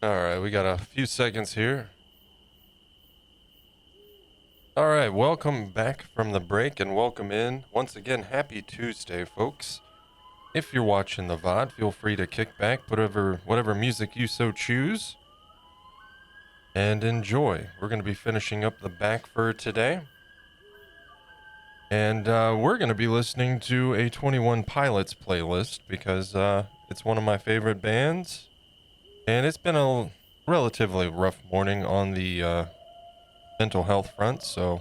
All right, we got a few seconds here. All right, welcome back from the break and welcome in. Once again, happy Tuesday, folks. If you're watching the VOD, feel free to kick back, put over whatever music you so choose, and enjoy. We're going to be finishing up the back for today. And we're going to be listening to a 21 Pilots playlist because it's one of my favorite bands. And it's been a relatively rough morning on the mental health front, so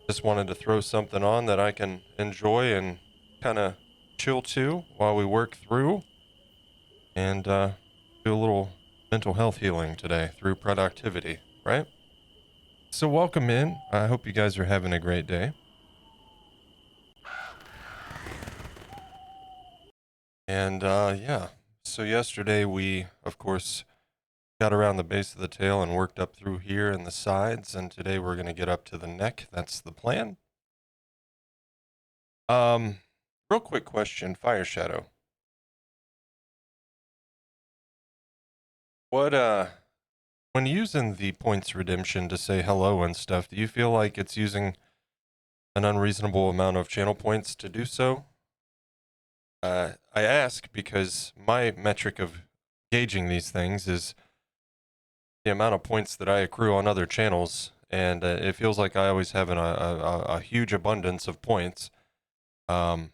just wanted to throw something on that I can enjoy and kind of chill to while we work through and do a little mental health healing today through productivity, right? So, welcome in. I hope you guys are having a great day. And yeah, so yesterday we, of course, got around the base of the tail and worked up through here and the sides, and today we're going to get up to the neck. That's the plan. Um, Real quick question, Fire Shadow. What when using the points redemption to say hello and stuff, do you feel like it's using an unreasonable amount of channel points to do so? I ask because my metric of gauging these things is the amount of points that I accrue on other channels, and it feels like I always have a huge abundance of points. Um,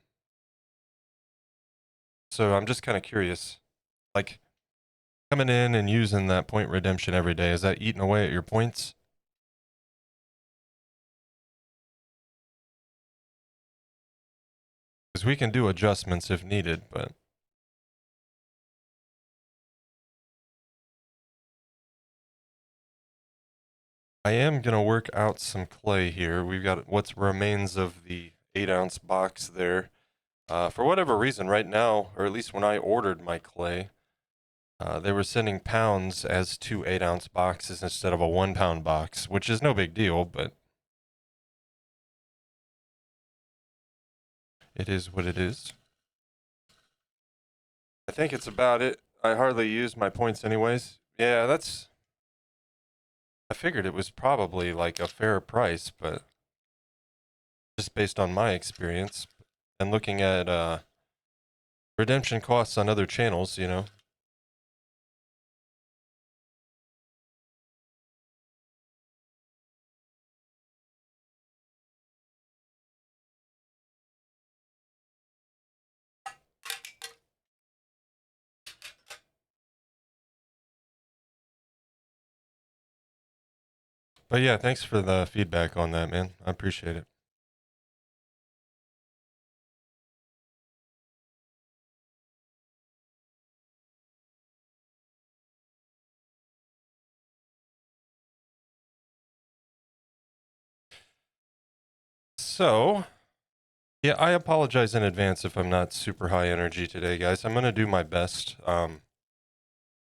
so I'm just kind of curious, like coming in and using that point redemption every day, is that eating away at your points? Because we can do adjustments if needed, but I am going to work out some clay here. We've got what remains of the 8-ounce box there. For whatever reason, right now, or at least when I ordered my clay, they were sending pounds as 2 8-ounce boxes instead of a 1 pound box, which is no big deal, but it is what it is. I think it's about it. I hardly use my points anyways. Yeah, I figured it was probably like a fair price, but just based on my experience and looking at redemption costs on other channels, you know. But yeah, thanks for the feedback on that, man. I appreciate it. So, yeah, I apologize in advance if I'm not super high energy today, guys. I'm gonna do my best.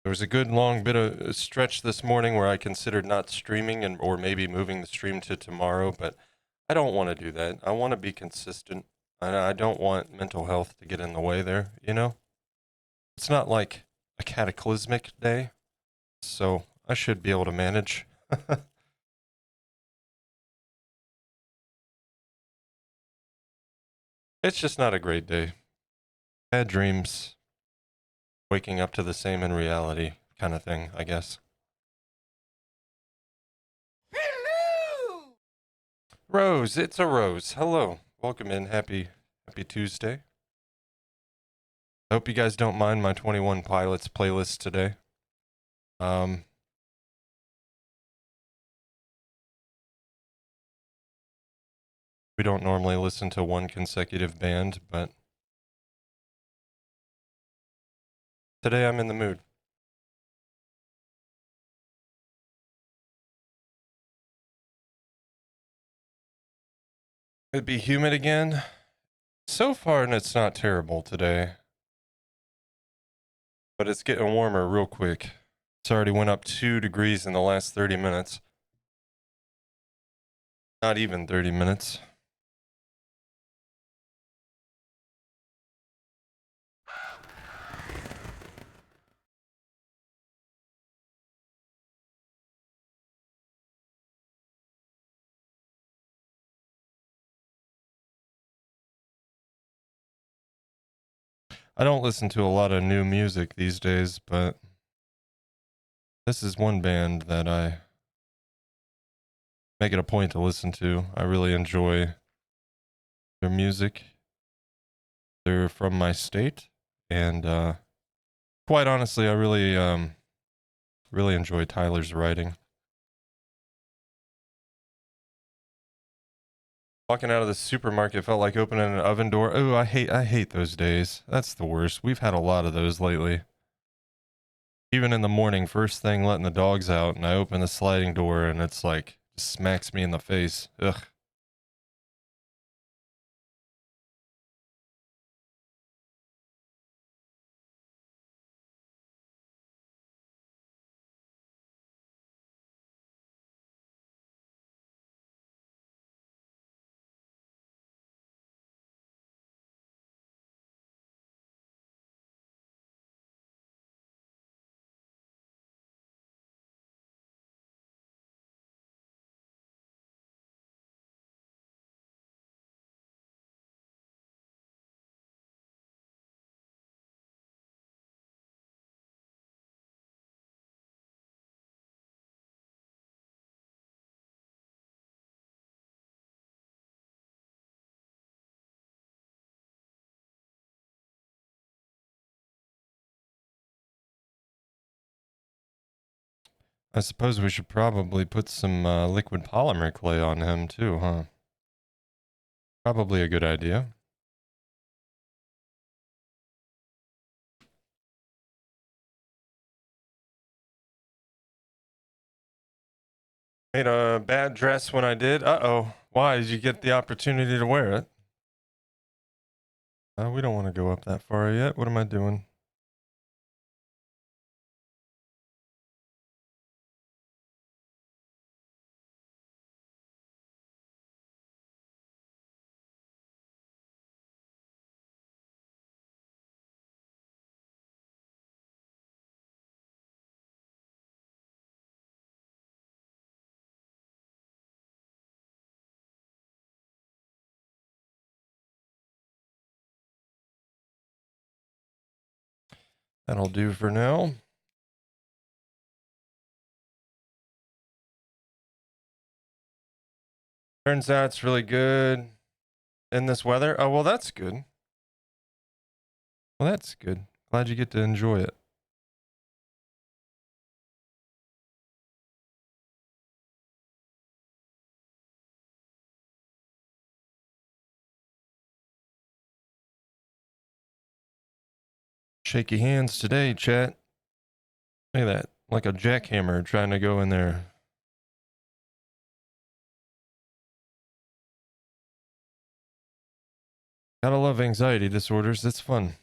There was a good long bit of stretch this morning where I considered not streaming and or maybe moving the stream to tomorrow, but I don't want to do that. I want to be consistent. I don't want mental health to get in the way there, you know? It's not like a cataclysmic day, so I should be able to manage. It's just not a great day. Bad dreams, waking up to the same in reality kind of thing, I guess. Hello! Rose, it's a Rose. Hello. Welcome in. Happy Tuesday. I hope you guys don't mind my 21 Pilots playlist today. Um we don't normally listen to one consecutive band, but today I'm in the mood. It'd be humid again. So far, and it's not terrible today, but it's getting warmer real quick. It's already went up 2 degrees in the last 30 minutes. Not even 30 minutes. I don't listen to a lot of new music these days, but this is one band that I make it a point to listen to. I really enjoy their music. They're from my state, and quite honestly, I really enjoy Tyler's writing. Walking out of the supermarket felt like opening an oven door. Oh, I hate those days. That's the worst. We've had a lot of those lately. Even in the morning, first thing letting the dogs out, and I open the sliding door and it's like just smacks me in the face. Ugh. I suppose we should probably put some liquid polymer clay on him too, huh? Probably a good idea. Made a bad dress when I did. Uh-oh. Why? Did you get the opportunity to wear it? We don't want to go up that far yet. What am I doing? That'll do for now. Turns out it's really good in this weather. Oh, well, that's good. Well, that's good. Glad you get to enjoy it. Shaky hands today, chat. Look at that. Like a jackhammer trying to go in there. Gotta love anxiety disorders. It's fun.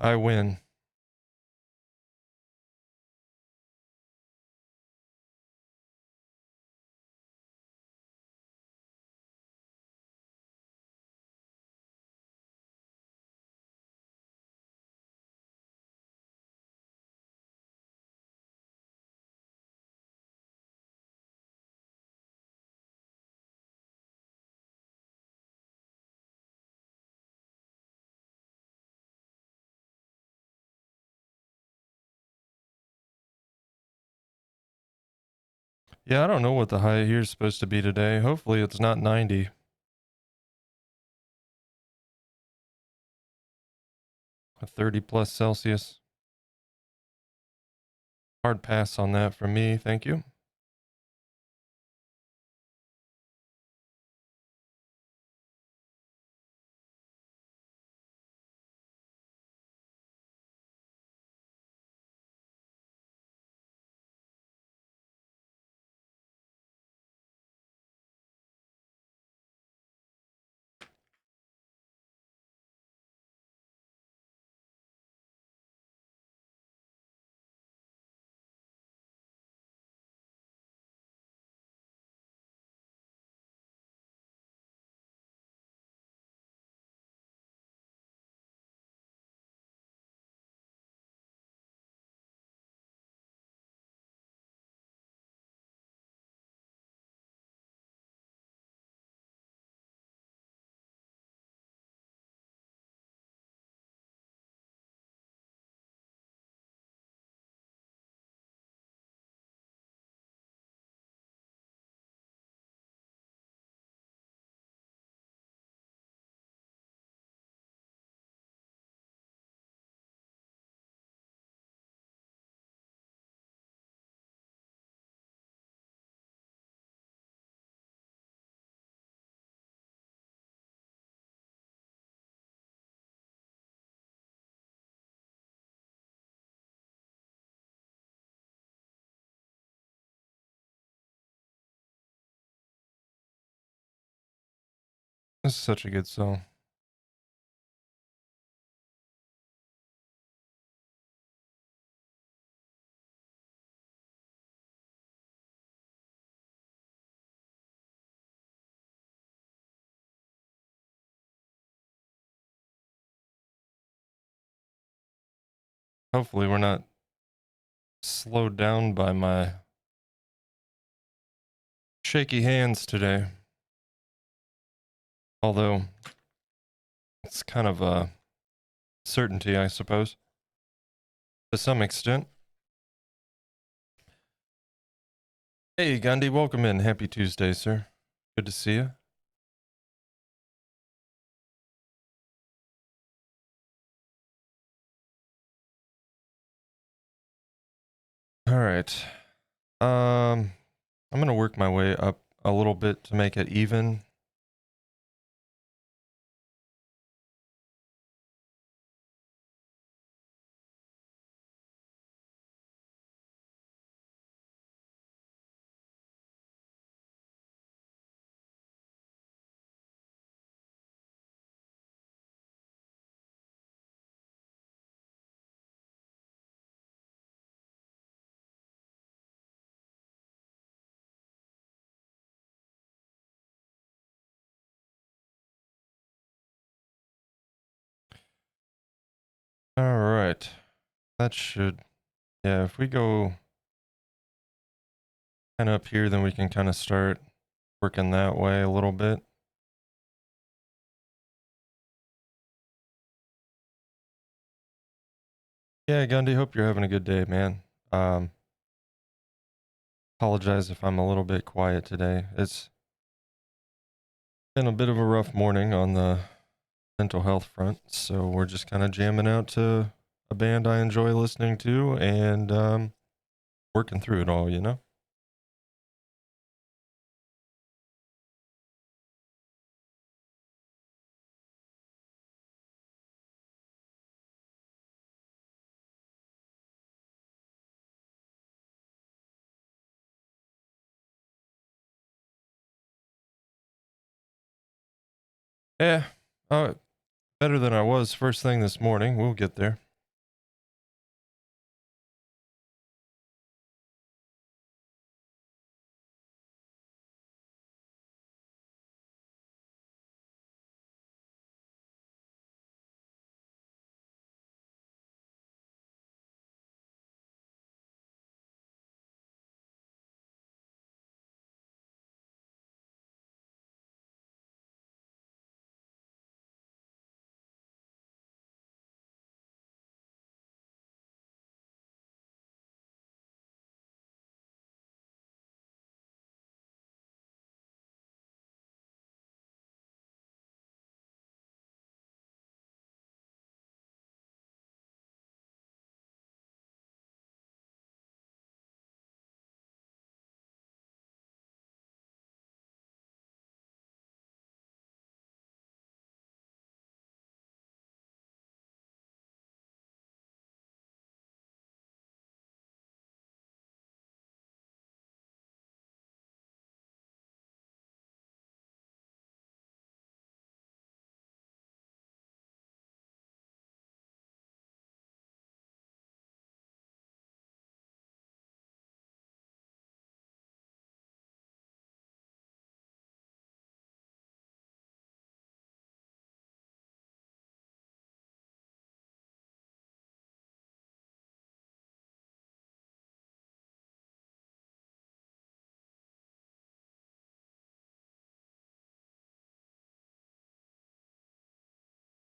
I win. Yeah, I don't know what the high here is supposed to be today. Hopefully it's not 90. A 30 plus Celsius. Hard pass on that from me. Thank you. This is such a good song. Hopefully we're not slowed down by my shaky hands today. Although it's kind of a certainty, I suppose, to some extent. Hey, Gandhi, welcome in. Happy Tuesday, sir. Good to see you. All right. I'm gonna work my way up a little bit to make it even. All right. That should, yeah, if we go kind of up here, then we can kind of start working that way a little bit. Yeah, Gandhi, hope you're having a good day, man. Apologize if I'm a little bit quiet today. It's been a bit of a rough morning on the mental health front, so we're just kind of jamming out to a band I enjoy listening to and working through it all, you know? Yeah, better than I was first thing this morning. We'll get there.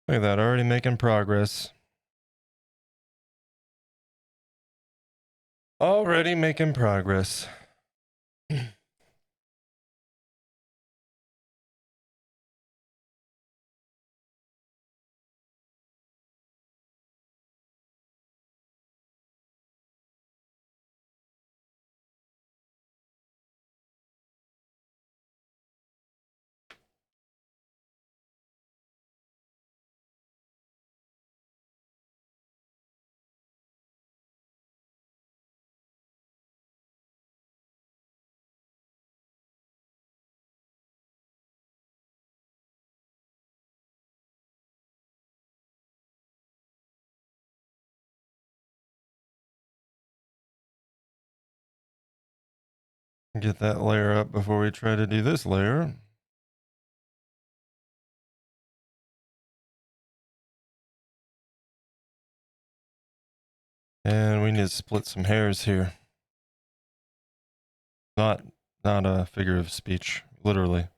Look at that, already making progress. Already making progress. Get that layer up before we try to do this layer. And we need to split some hairs here. Not a figure of speech, literally.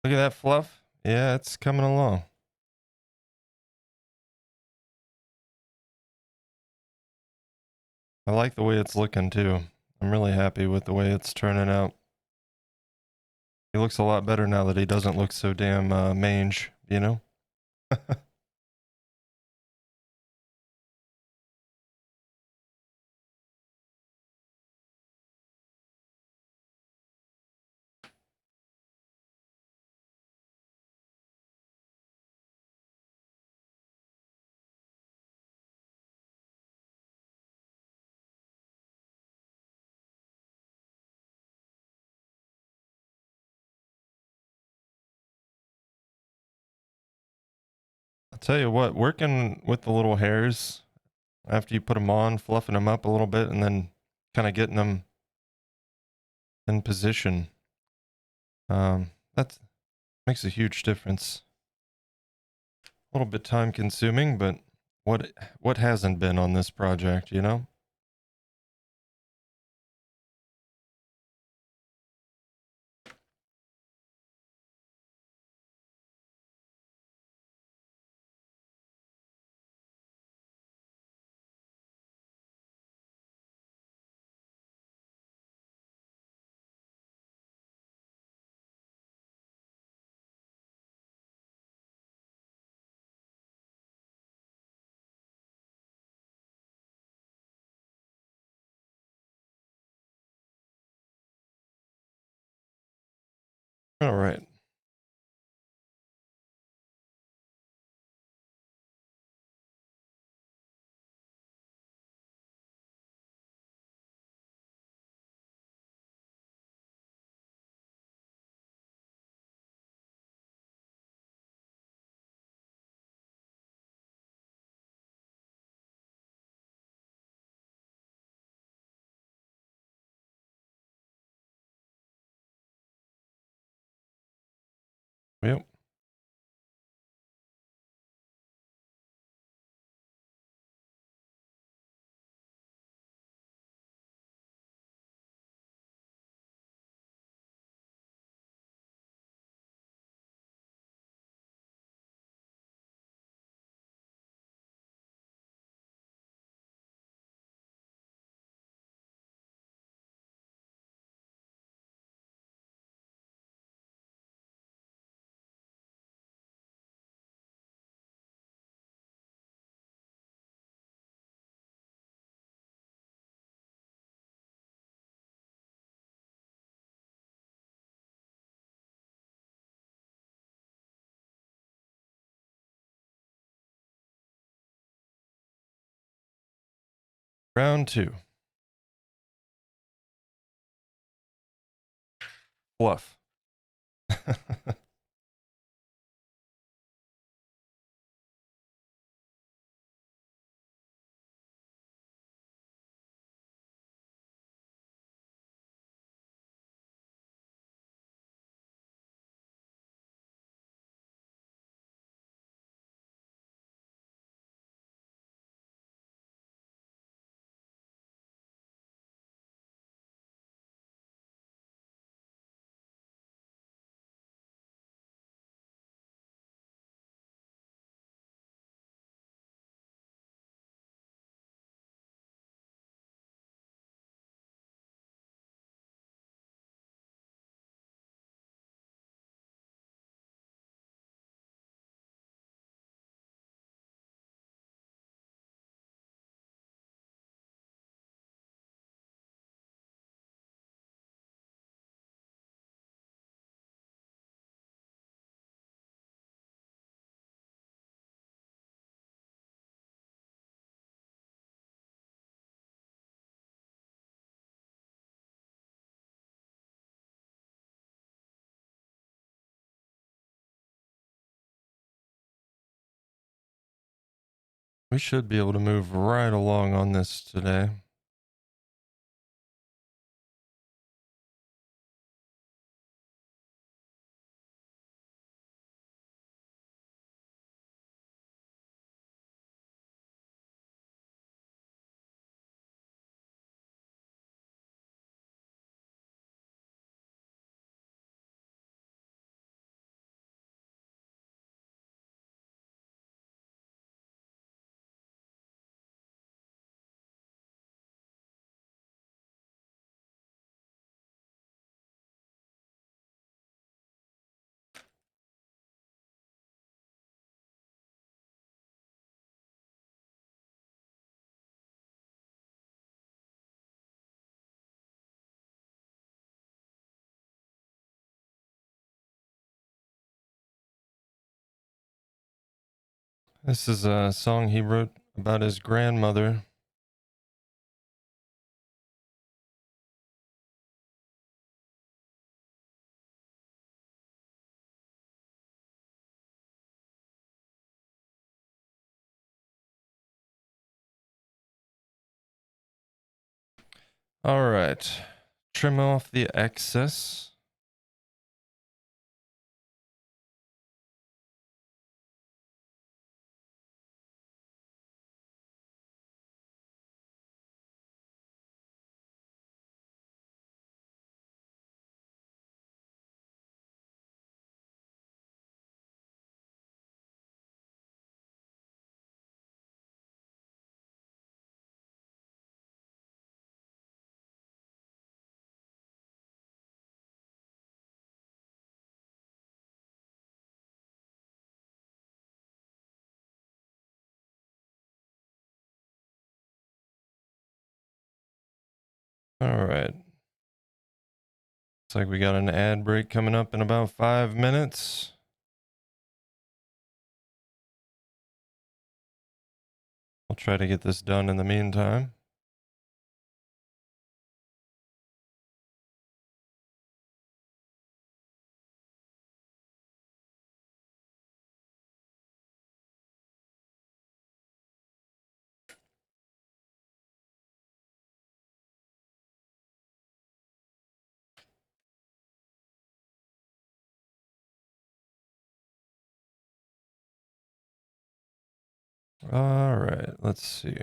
Look at that fluff. Yeah, it's coming along. I like the way it's looking too. I'm really happy with the way it's turning out. He looks a lot better now that he doesn't look so damn mange, you know? I'll tell you what, working with the little hairs after you put them on, fluffing them up a little bit, and then kind of getting them in position, that makes a huge difference. A little bit time consuming, but what hasn't been on this project, you know? All right. Yep. Round two. Fluff. We should be able to move right along on this today. This is a song he wrote about his grandmother. All right. Trim off the excess. All right. Looks like we got an ad break coming up in about 5 minutes. I'll try to get this done in the meantime. All right, let's see.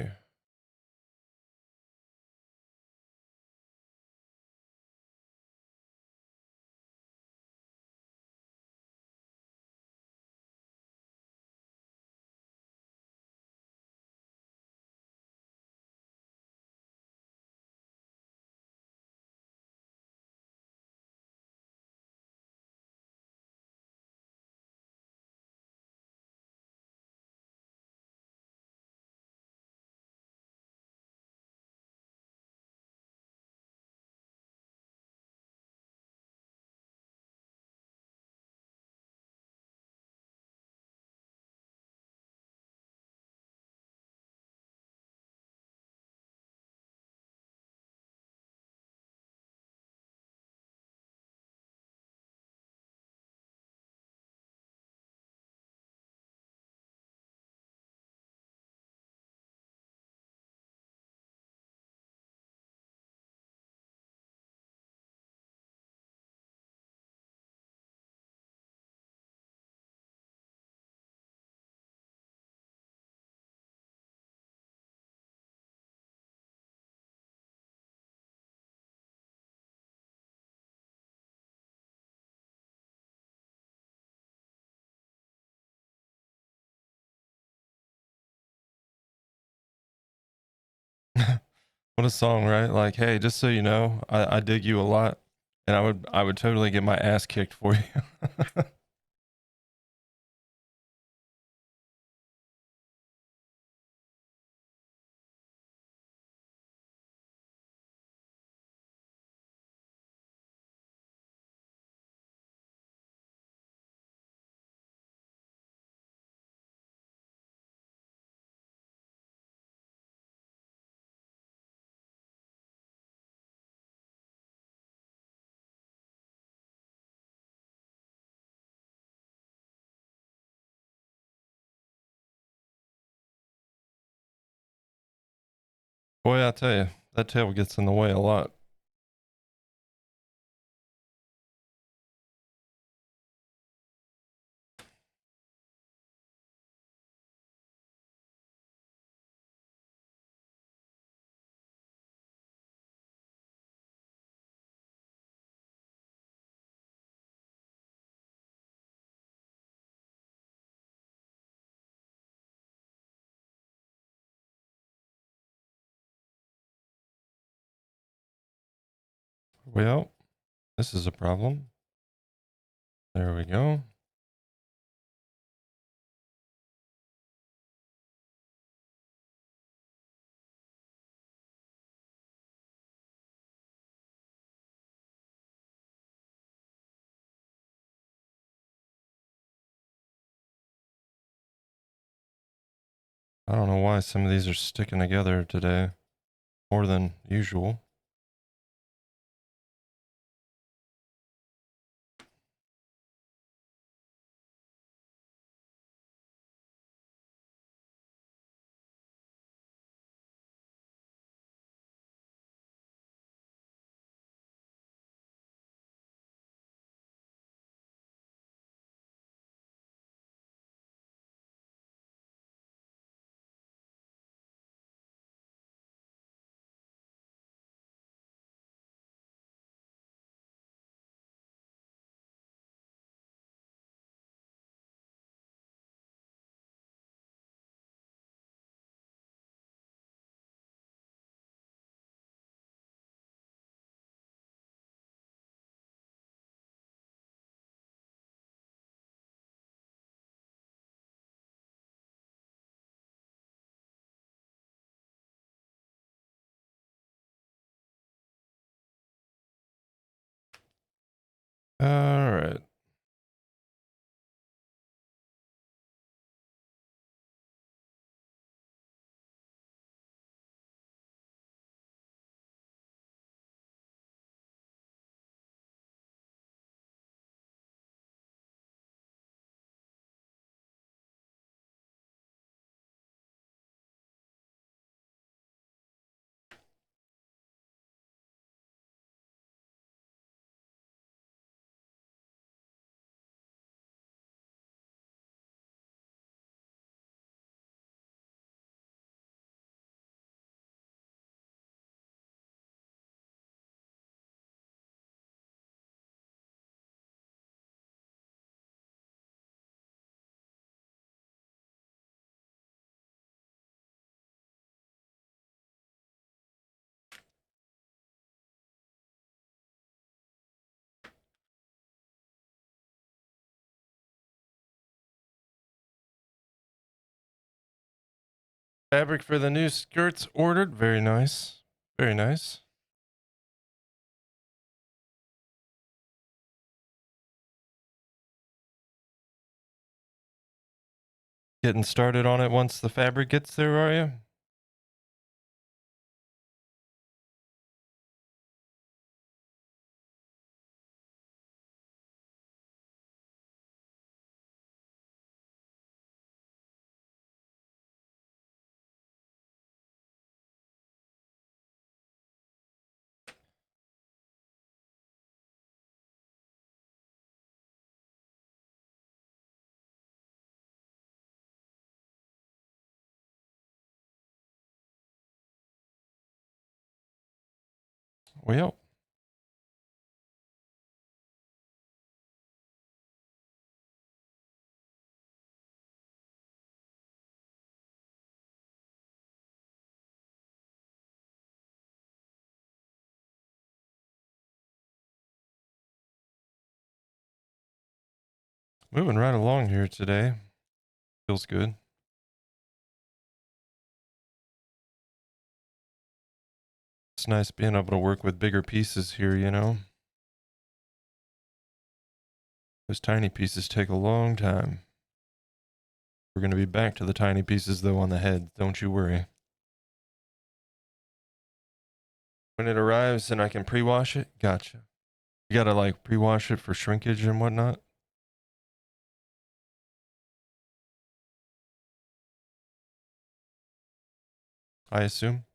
What a song, right? Like, hey, just so you know, I dig you a lot, and I would totally get my ass kicked for you. Boy, I tell you, that tail gets in the way a lot. Well, this is a problem. There we go. I don't know why some of these are sticking together today more than usual. All right. Fabric for the new skirts ordered. Very nice. Very nice. Getting started on it once the fabric gets there, are you? Well, moving right along here today. Feels good. It's nice being able to work with bigger pieces here, you know. Those tiny pieces take a long time. We're going to be back to the tiny pieces, though, on the head. Don't you worry. When it arrives and I can pre-wash it, gotcha. You got to, like, pre-wash it for shrinkage and whatnot, I assume.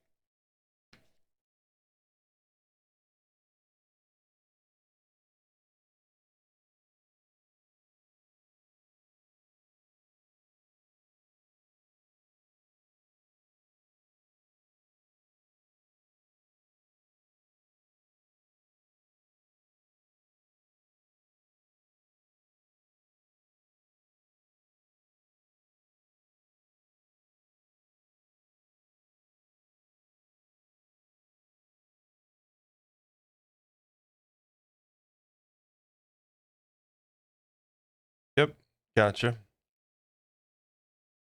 Gotcha.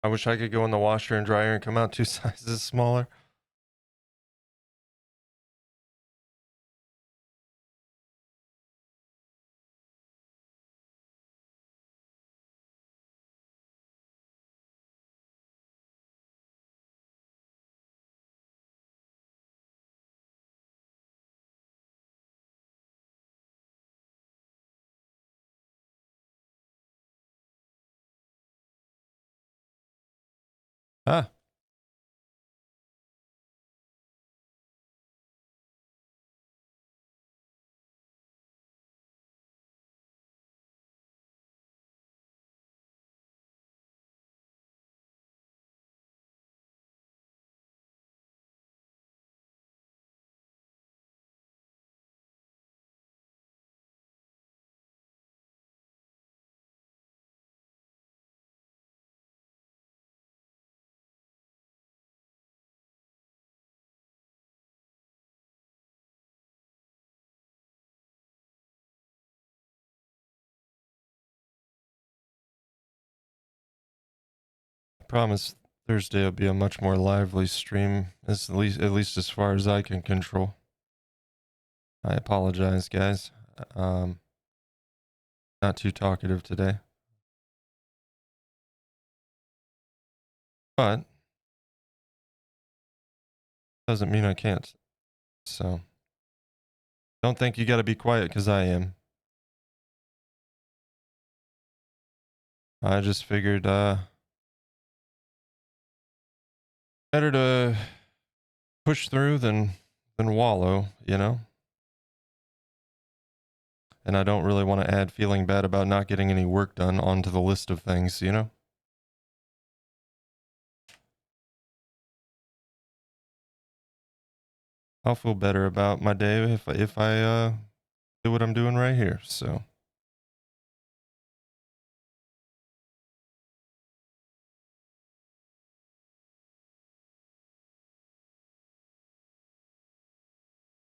I wish I could go in the washer and dryer and come out 2 sizes smaller. Ah, I promise Thursday will be a much more lively stream, at least as far as I can control. I apologize, guys. Um, Not too talkative today. But doesn't mean I can't. So don't think you got to be quiet because I am. I just figured better to push through than wallow, you know? And I don't really want to add feeling bad about not getting any work done onto the list of things, you know? I'll feel better about my day if I do what I'm doing right here. So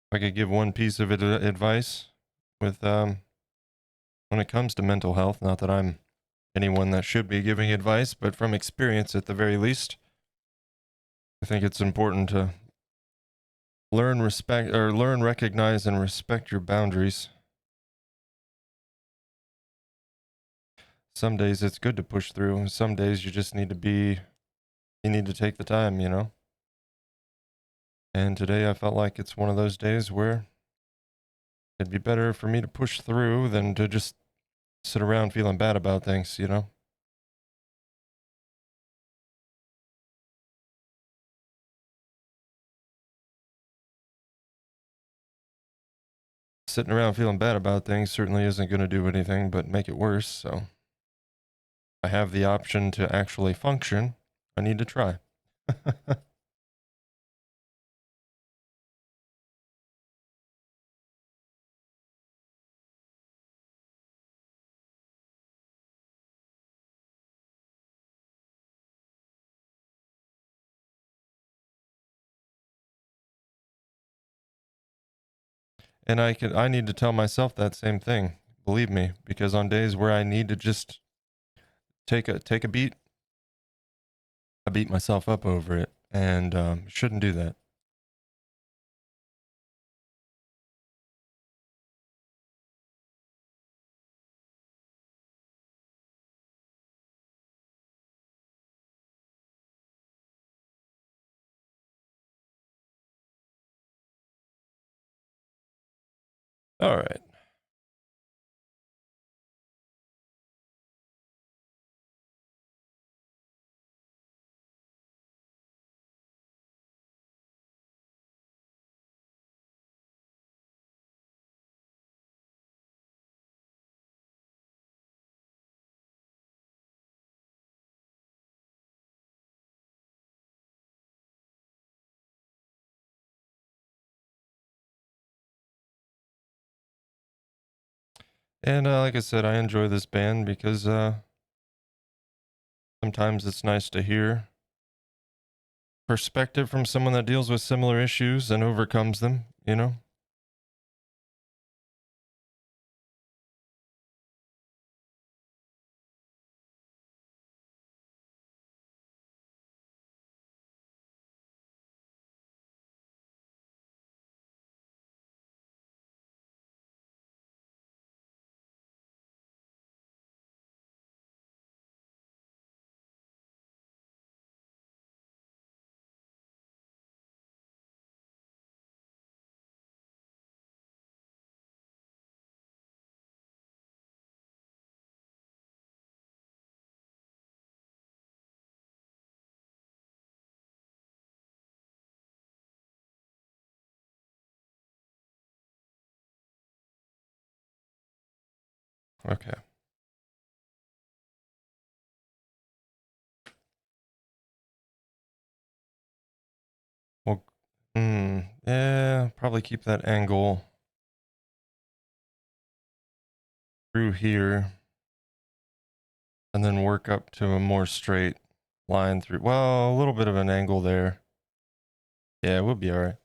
if I could give one piece of advice with when it comes to mental health, not that I'm anyone that should be giving advice, but from experience at the very least, I think it's important to learn, recognize, and respect your boundaries. Some days it's good to push through. Some days you just need you need to take the time, you know? And today I felt like it's one of those days where it'd be better for me to push through than to just sit around feeling bad about things, you know? Sitting around feeling bad about things certainly isn't going to do anything but make it worse, so I have the option to actually function. I need to try. And I need to tell myself that same thing. Believe me, because on days where I need to just take a beat, I beat myself up over it, and shouldn't do that. All right. And like I said, I enjoy this band because sometimes it's nice to hear perspective from someone that deals with similar issues and overcomes them, you know? Okay. Well, yeah, probably keep that angle through here and then work up to a more straight line through. Well, a little bit of an angle there. Yeah, we'll be all right.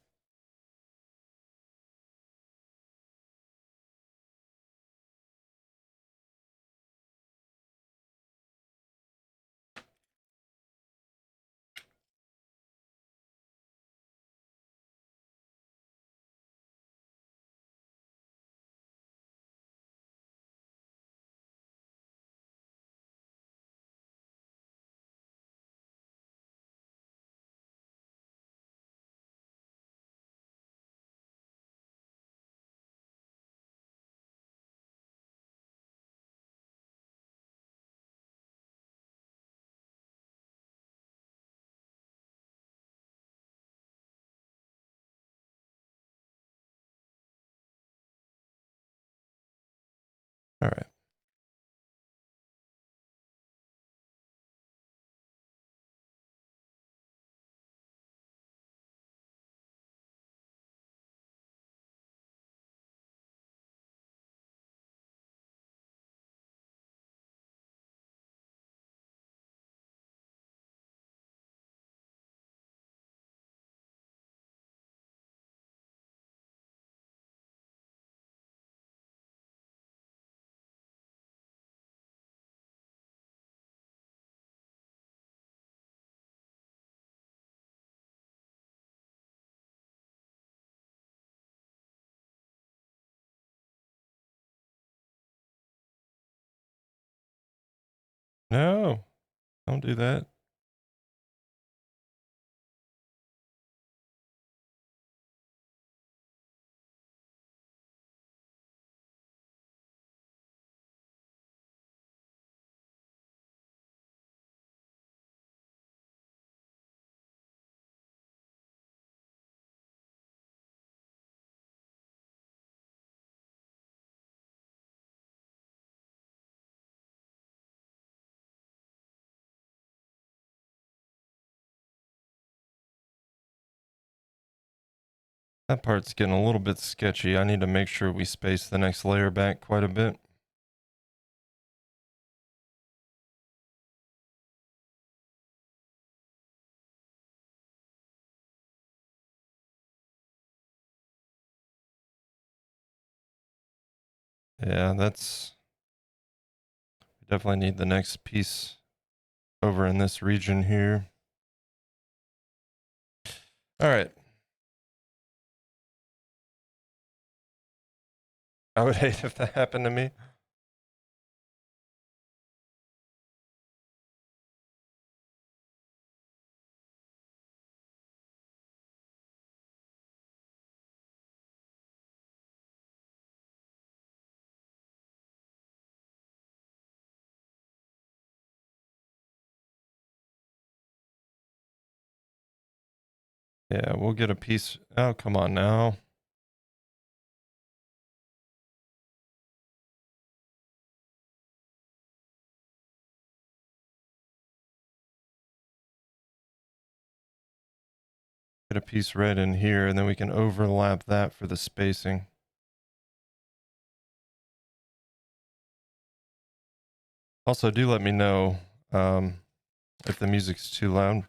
All right. No, don't do that. That part's getting a little bit sketchy. I need to make sure we space the next layer back quite a bit. Yeah, that's definitely need the next piece over in this region here. All right. I would hate if that happened to me. Yeah, we'll get a piece. Oh, come on now. Get a piece right in here, and then we can overlap that for the spacing. Also, do let me know if the music's too loud.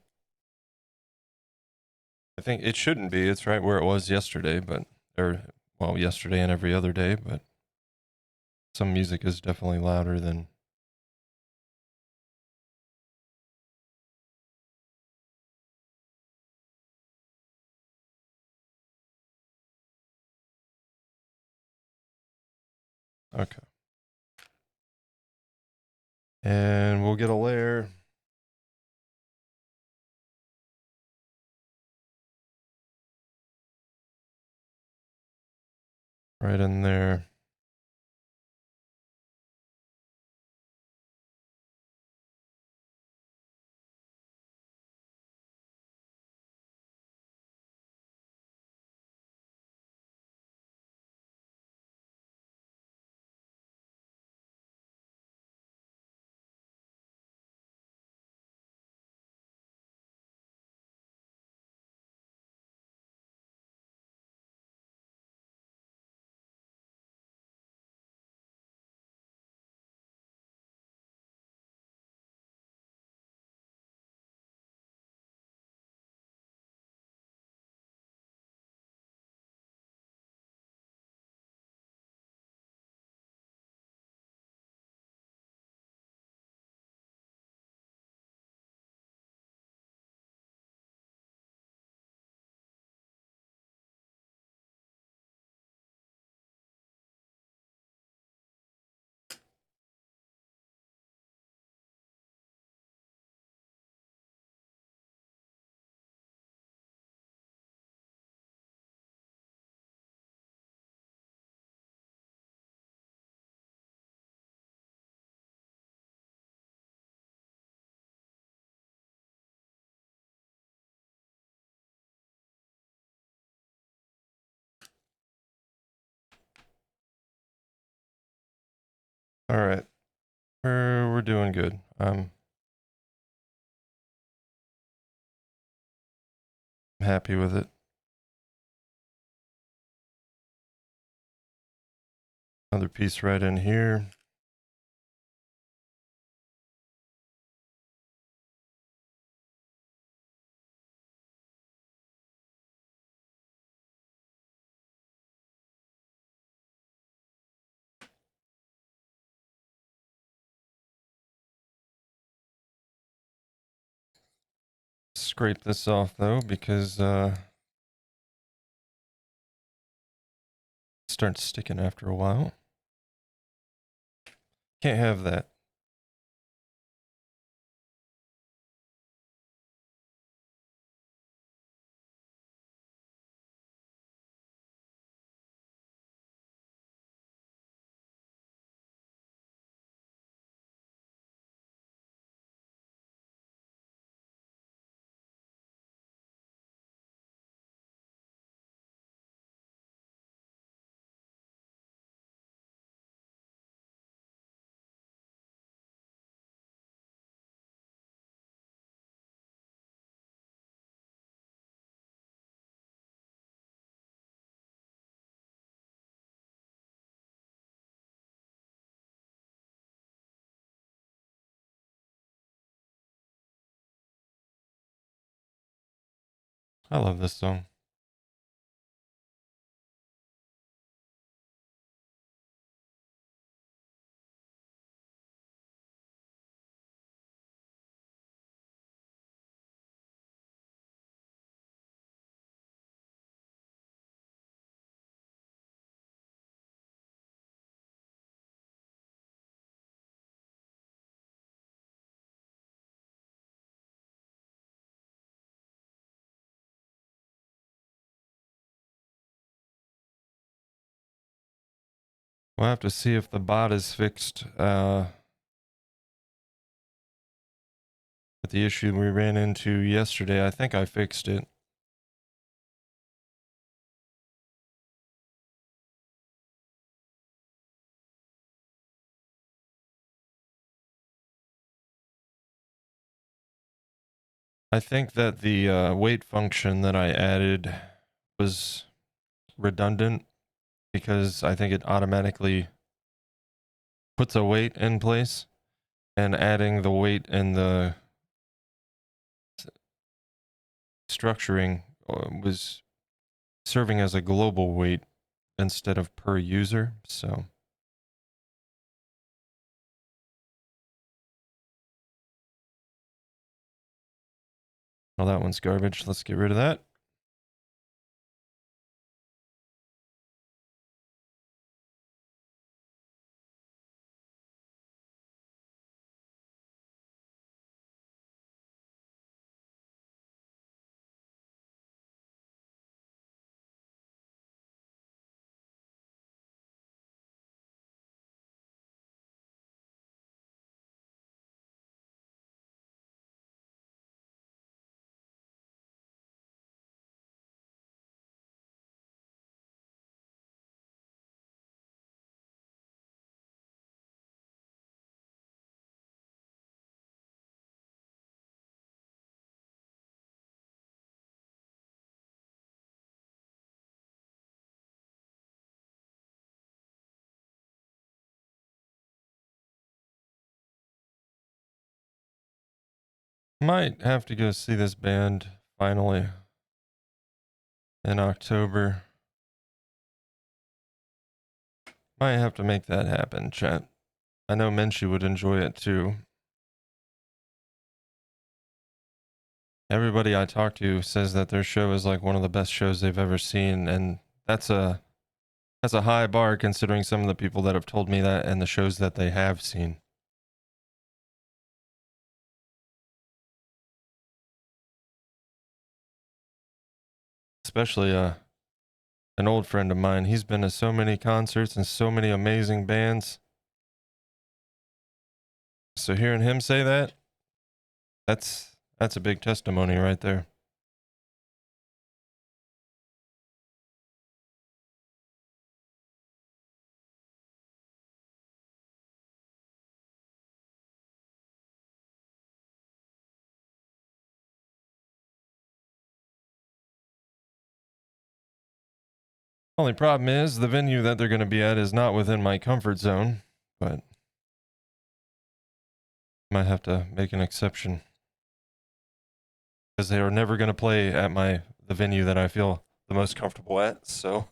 I think it shouldn't be. It's right where it was yesterday, well, yesterday and every other day, but some music is definitely louder than. Okay. And we'll get a layer. Right in there. All right. We're doing good. I'm happy with it. Another piece right in here. Scrape this off though, because it starts sticking after a while. Can't have that. I love this song. We'll have to see if the bot is fixed. But the issue we ran into yesterday, I think I fixed it. I think that the wait function that I added was redundant because I think it automatically puts a weight in place, and adding the weight and the structuring was serving as a global weight instead of per user. So, well, that one's garbage. Let's get rid of that. Might have to go see this band finally in October. Might have to make that happen, chat. I know Menchie would enjoy it too. Everybody I talk to says that their show is like one of the best shows they've ever seen, and that's a high bar considering some of the people that have told me that and the shows that they have seen. Especially an old friend of mine. He's been to so many concerts and so many amazing bands. So hearing him say that, that's a big testimony right there. Only problem is the venue that they're going to be at is not within my comfort zone, but might have to make an exception because they are never going to play at the venue that I feel the most comfortable at. So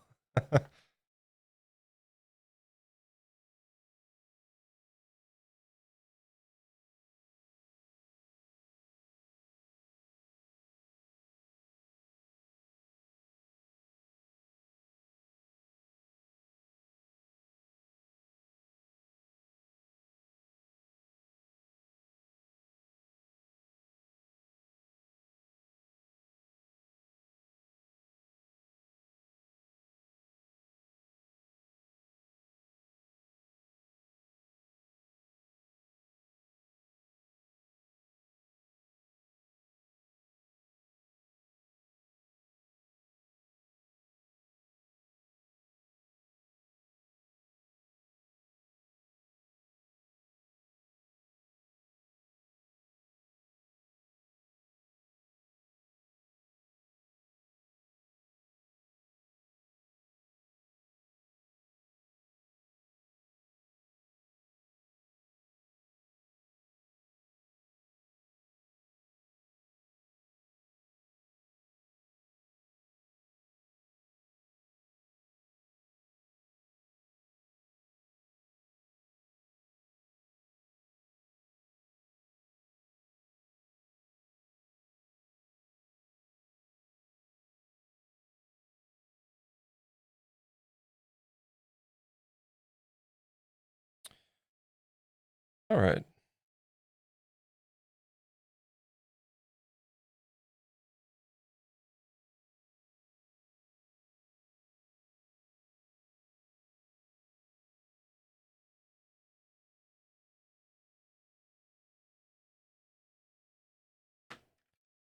all right.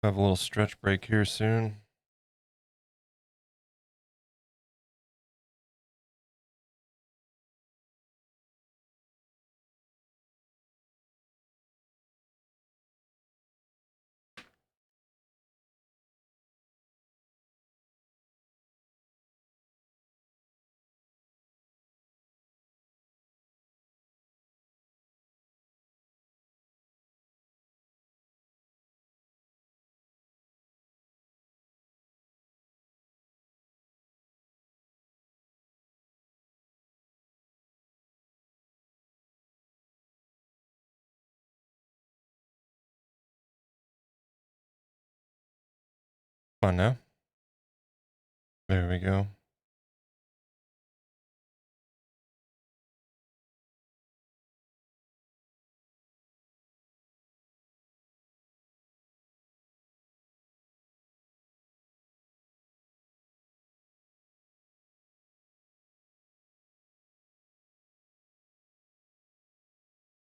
Have a little stretch break here soon. Come on now. There we go.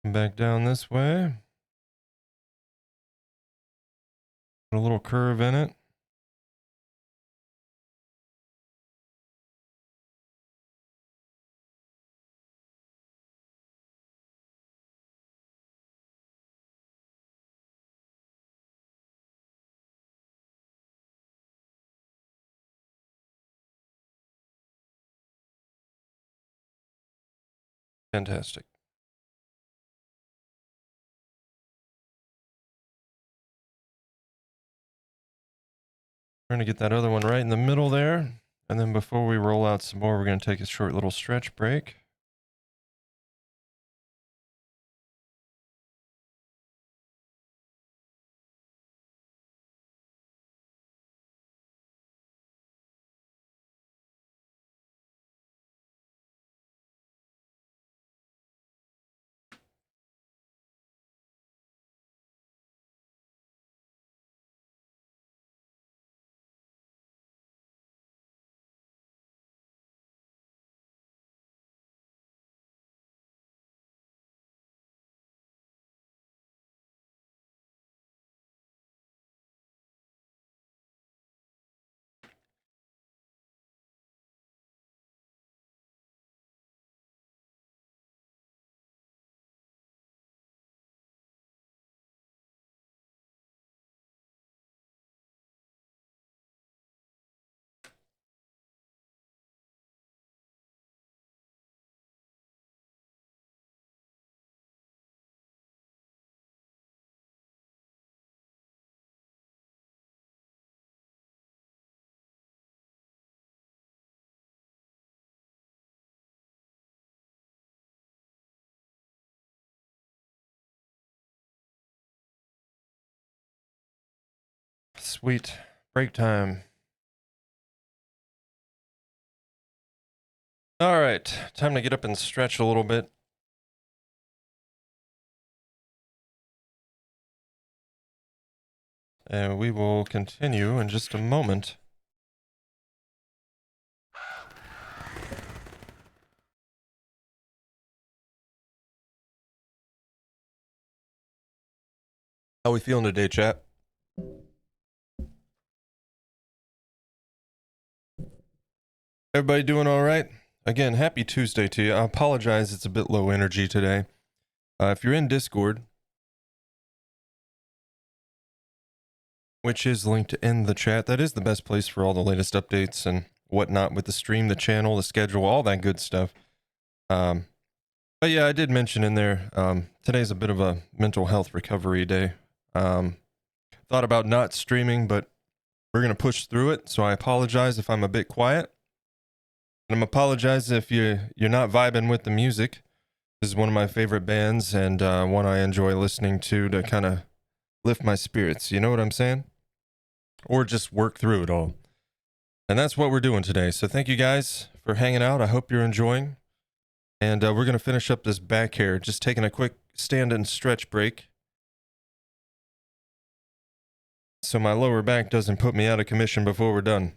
Come back down this way. Put a little curve in it. Fantastic. Trying to get that other one right in the middle there. And then before we roll out some more, we're going to take a short little stretch break. Sweet. Break time. All right. Time to get up and stretch a little bit. And we will continue in just a moment. How we feeling today, chat? Everybody doing all right? Again, happy Tuesday to you. I apologize, it's a bit low energy today. If you're in Discord, which is linked in the chat, that is the best place for all the latest updates and whatnot with the stream, the channel, the schedule, all that good stuff. But yeah, I did mention in there, today's a bit of a mental health recovery day. Thought about not streaming, but we're going to push through it, so I apologize if I'm a bit quiet. And I'm apologizing if you're not vibing with the music. This is one of my favorite bands and one I enjoy listening to kind of lift my spirits. You know what I'm saying? Or just work through it all. And that's what we're doing today. So thank you guys for hanging out. I hope you're enjoying. And we're going to finish up this back hair. Just taking a quick stand and stretch break, so my lower back doesn't put me out of commission before we're done.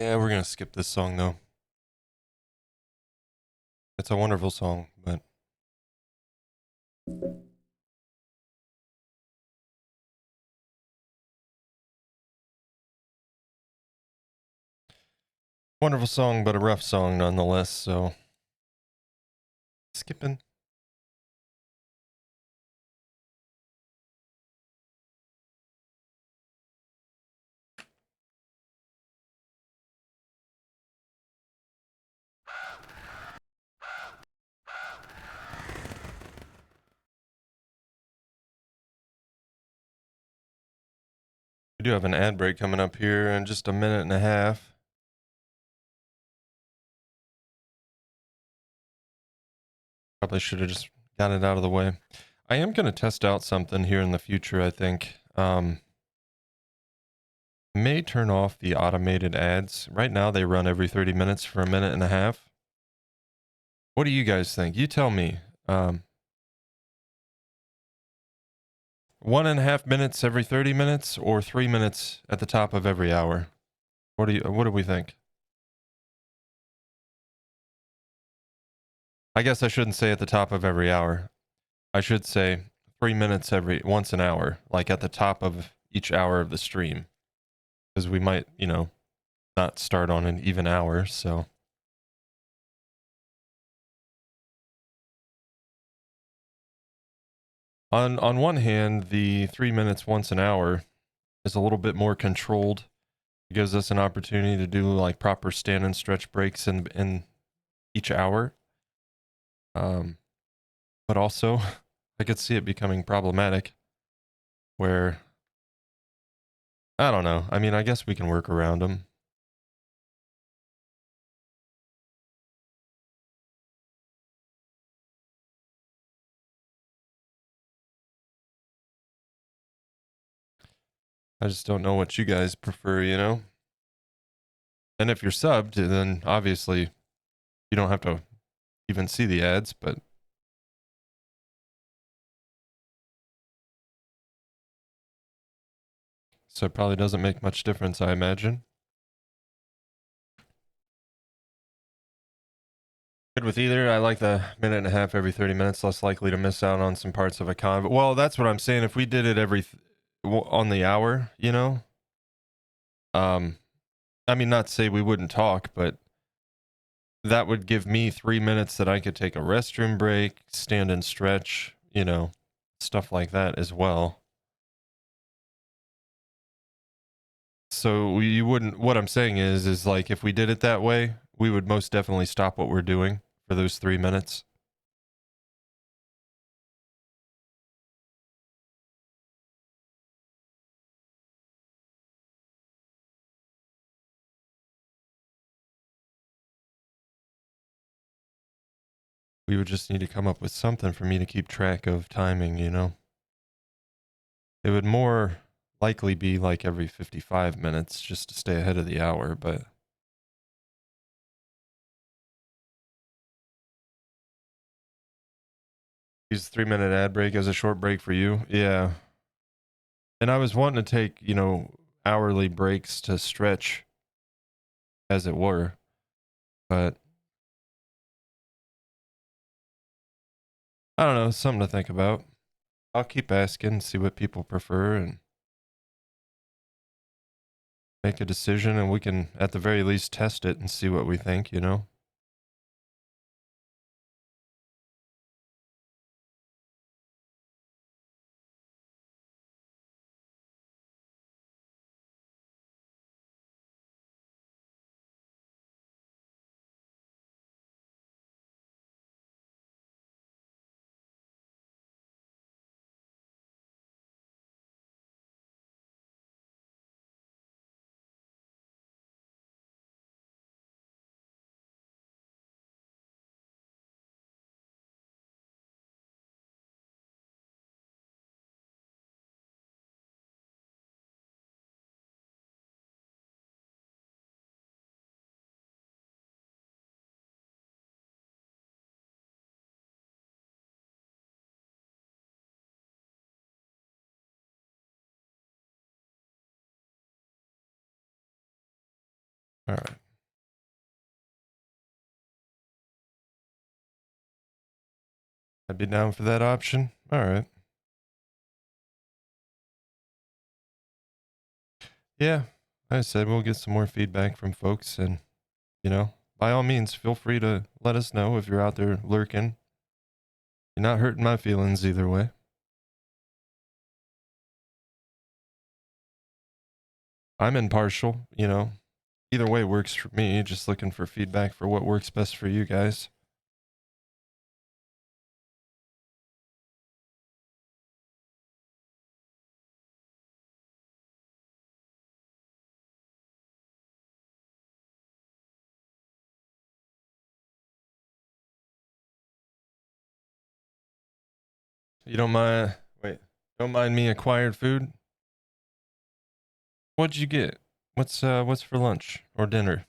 Yeah, we're going to skip this song, though. It's a wonderful song, but... Wonderful song, but a rough song nonetheless, so... Skipping. We do have an ad break coming up here in just a minute and a half. Probably should have just got it out of the way. I am going to test out something here in the future, I think. May turn off the automated ads. Right now they run every 30 minutes for a minute and a half. What do you guys think? You tell me. 1.5 minutes every 30 minutes or 3 minutes at the top of every hour? What do we think? I guess I shouldn't say at the top of every hour. I should say 3 minutes once an hour, like at the top of each hour of the stream. Because we might, not start on an even hour, so. On one hand, the 3 minutes once an hour is a little bit more controlled. It gives us an opportunity to do like proper stand and stretch breaks in each hour. But also, I could see it becoming problematic where, I don't know. I mean, I guess we can work around them. I just don't know what you guys prefer, And if you're subbed, then obviously you don't have to even see the ads, but so it probably doesn't make much difference, I imagine. Good with either. I like the minute and a half every 30 minutes, less likely to miss out on some parts of a con. Well, that's what I'm saying. If we did it on the hour, I mean, not to say we wouldn't talk, but that would give me 3 minutes that I could take a restroom break, stand and stretch, stuff like that as well. So you wouldn't. What I'm saying is like if we did it that way, we would most definitely stop what we're doing for those 3 minutes. We would just need to come up with something for me to keep track of timing, you know? It would more likely be like every 55 minutes just to stay ahead of the hour, but use the 3-minute ad break as a short break for you. Yeah. And I was wanting to take, hourly breaks to stretch, as it were, but I don't know, something to think about. I'll keep asking, see what people prefer, and make a decision, and we can, at the very least, test it and see what we think, you know? All right. I'd be down for that option. All right. Yeah. Like I said, we'll get some more feedback from folks, and, by all means, feel free to let us know if you're out there lurking. You're not hurting my feelings either way. I'm impartial, Either way works for me. Just looking for feedback for what works best for you guys. You don't mind? Wait. Don't mind me acquired food? What'd you get? What's for lunch or dinner?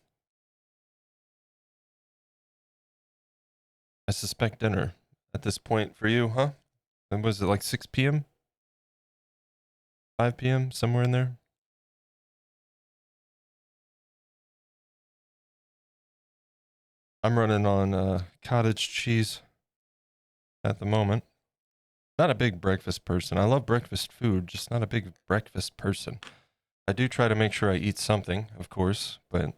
I suspect dinner at this point for you, huh? And was it like 6 p.m., 5 p.m., somewhere in there? I'm running on cottage cheese at the moment. Not a big breakfast person. I love breakfast food, just not a big breakfast person. I do try to make sure I eat something, of course, but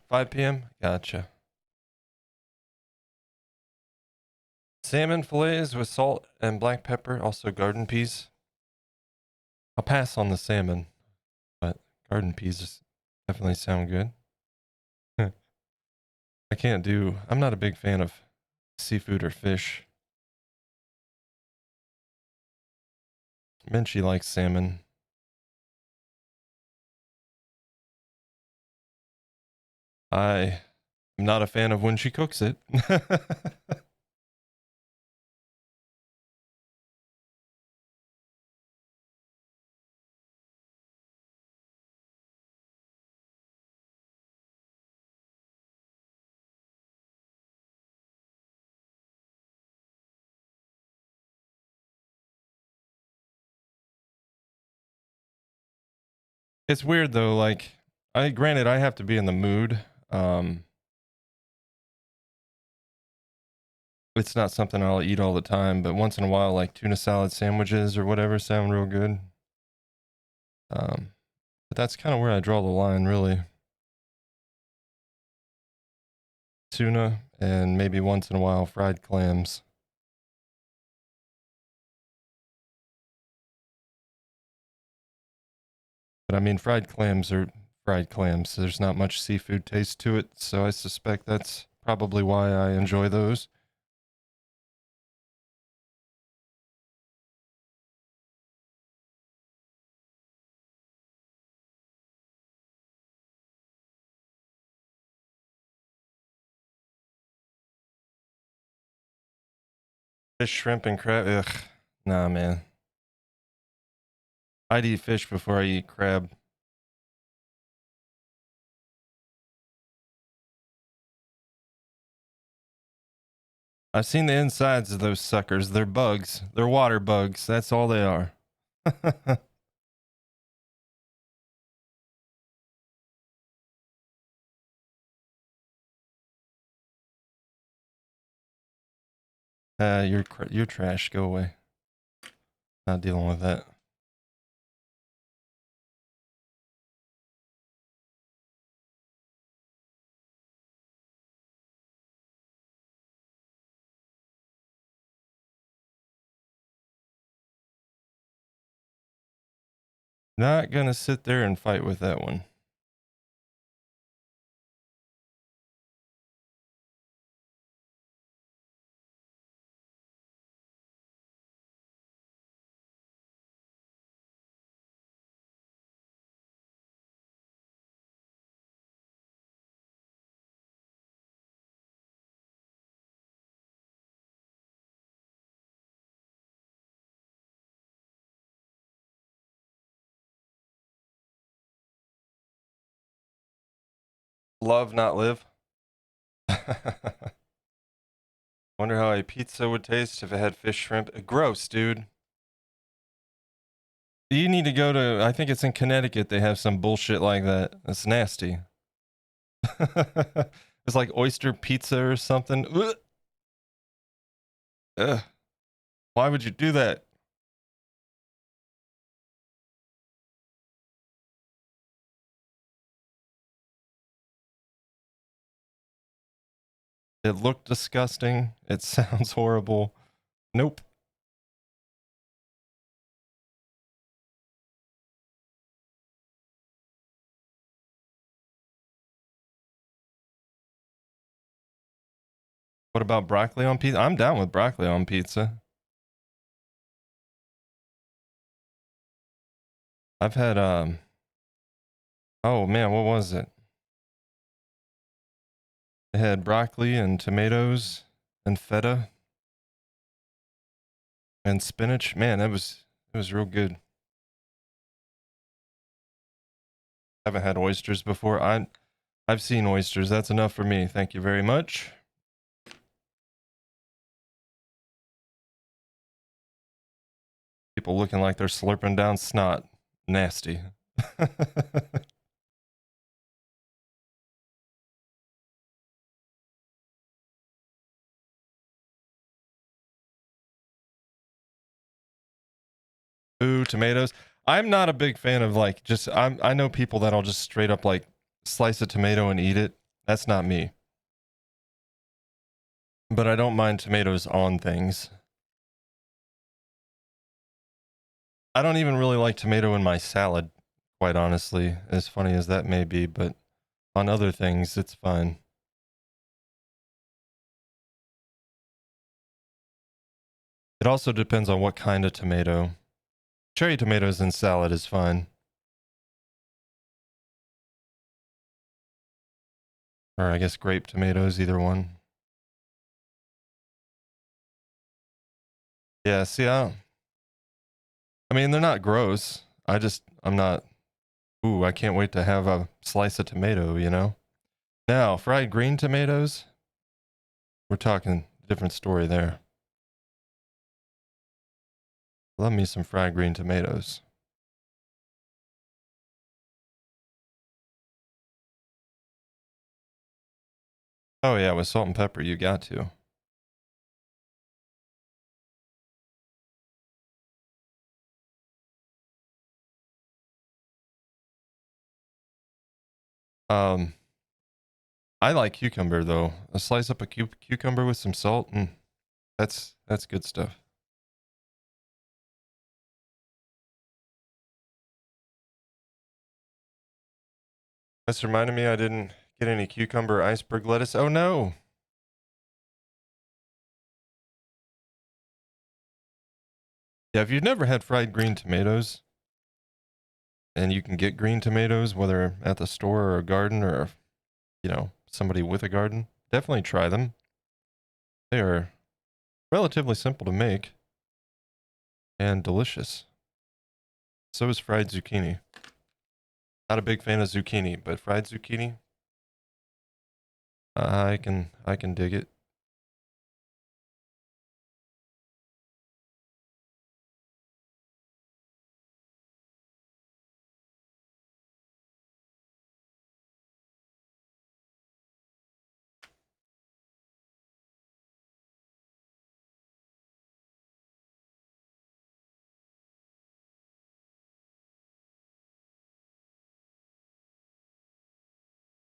5 p.m.? Gotcha. Salmon fillets with salt and black pepper, also garden peas. I'll pass on the salmon, but garden peas definitely sound good. I'm not a big fan of seafood or fish. Minchie likes salmon. I'm not a fan of when she cooks it. It's weird though, like granted I have to be in the mood. It's not something I'll eat all the time, but once in a while like tuna salad sandwiches or whatever sound real good. But that's kind of where I draw the line really. Tuna and maybe once in a while fried clams. But I mean fried clams are fried clams. There's not much seafood taste to it, so I suspect that's probably why I enjoy those. Fish, shrimp, and crab. Ugh. Nah, man. I'd eat fish before I eat crab. I've seen the insides of those suckers. They're bugs. They're water bugs. That's all they are. You're trash. Go away. Not dealing with that. Not gonna sit there and fight with that one. Love, not live. Wonder how a pizza would taste if it had fish, shrimp. Gross, dude. You need to go to, I think it's in Connecticut, they have some bullshit like that. That's nasty. It's like oyster pizza or something. Ugh. Ugh. Why would you do that? It looked disgusting. It sounds horrible. Nope. What about broccoli on pizza? I'm down with broccoli on pizza. I've had oh man, what was it? I had broccoli and tomatoes and feta and spinach. Man, it was real good. Haven't had oysters before. I've seen oysters. That's enough for me. Thank you very much. People looking like they're slurping down snot. Nasty. Ooh, tomatoes. I'm not a big fan of like just I know people that'll just straight up like slice a tomato and eat it. That's not me. But I don't mind tomatoes on things. I don't even really like tomato in my salad, quite honestly, as funny as that may be, but on other things it's fine. It also depends on what kind of tomato. Cherry tomatoes in salad is fine. Or I guess grape tomatoes, either one. Yeah, see, I mean, they're not gross. I'm not, ooh, I can't wait to have a slice of tomato, you know? Now, fried green tomatoes, we're talking different story there. Love me some fried green tomatoes. Oh yeah, with salt and pepper, you got to. Um, I like cucumber though. A slice up a cucumber with some salt, and that's good stuff. This reminded me I didn't get any cucumber iceberg lettuce. Oh no. Yeah, if you've never had fried green tomatoes, and you can get green tomatoes, whether at the store or a garden or, you know, somebody with a garden, definitely try them. They are relatively simple to make and delicious. So is fried zucchini. Not a big fan of zucchini, but fried zucchini, I can dig it.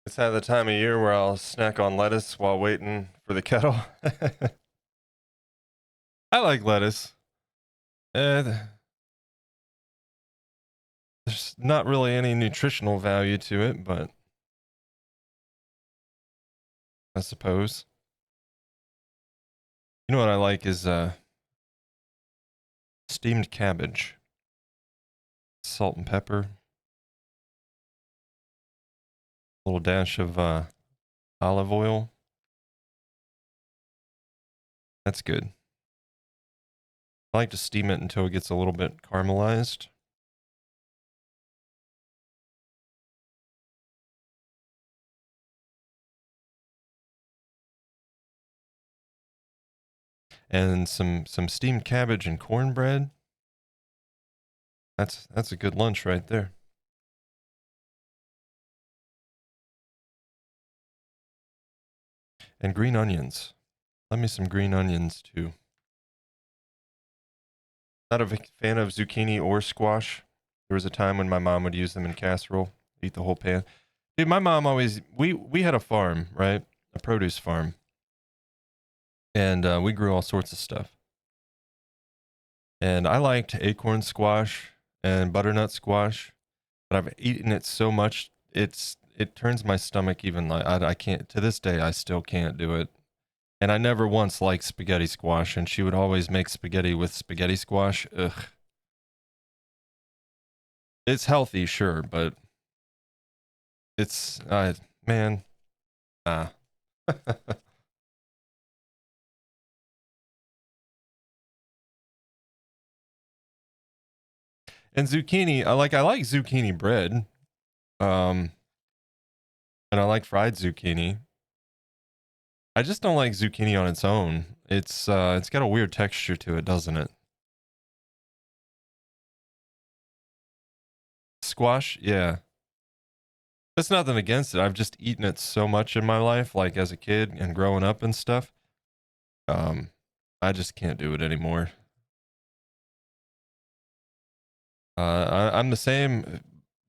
It's at the time of year where I'll snack on lettuce while waiting for the kettle. I like lettuce. Uh, there's not really any nutritional value to it, but I suppose. You know what I like is steamed cabbage, salt and pepper, a little dash of olive oil. That's good. I like to steam it until it gets a little bit caramelized. And some steamed cabbage and cornbread. That's a good lunch right there. And green onions. Love me some green onions too. Not a big fan of zucchini or squash. There was a time when my mom would use them in casserole, eat the whole pan. Dude, my mom always we had a farm, right? A produce farm, and we grew all sorts of stuff. And I liked acorn squash and butternut squash, but I've eaten it so much it turns my stomach even like I can't to this day I still can't do it. And I never once liked spaghetti squash, and she would always make spaghetti with spaghetti squash. Ugh. It's healthy, sure, but it's man, ah. And zucchini, I like zucchini bread. Um and I like fried zucchini. I just don't like zucchini on its own. It's got a weird texture to it, doesn't it? Squash, yeah. That's nothing against it. I've just eaten it so much in my life, like as a kid and growing up and stuff. Um I just can't do it anymore. I'm the same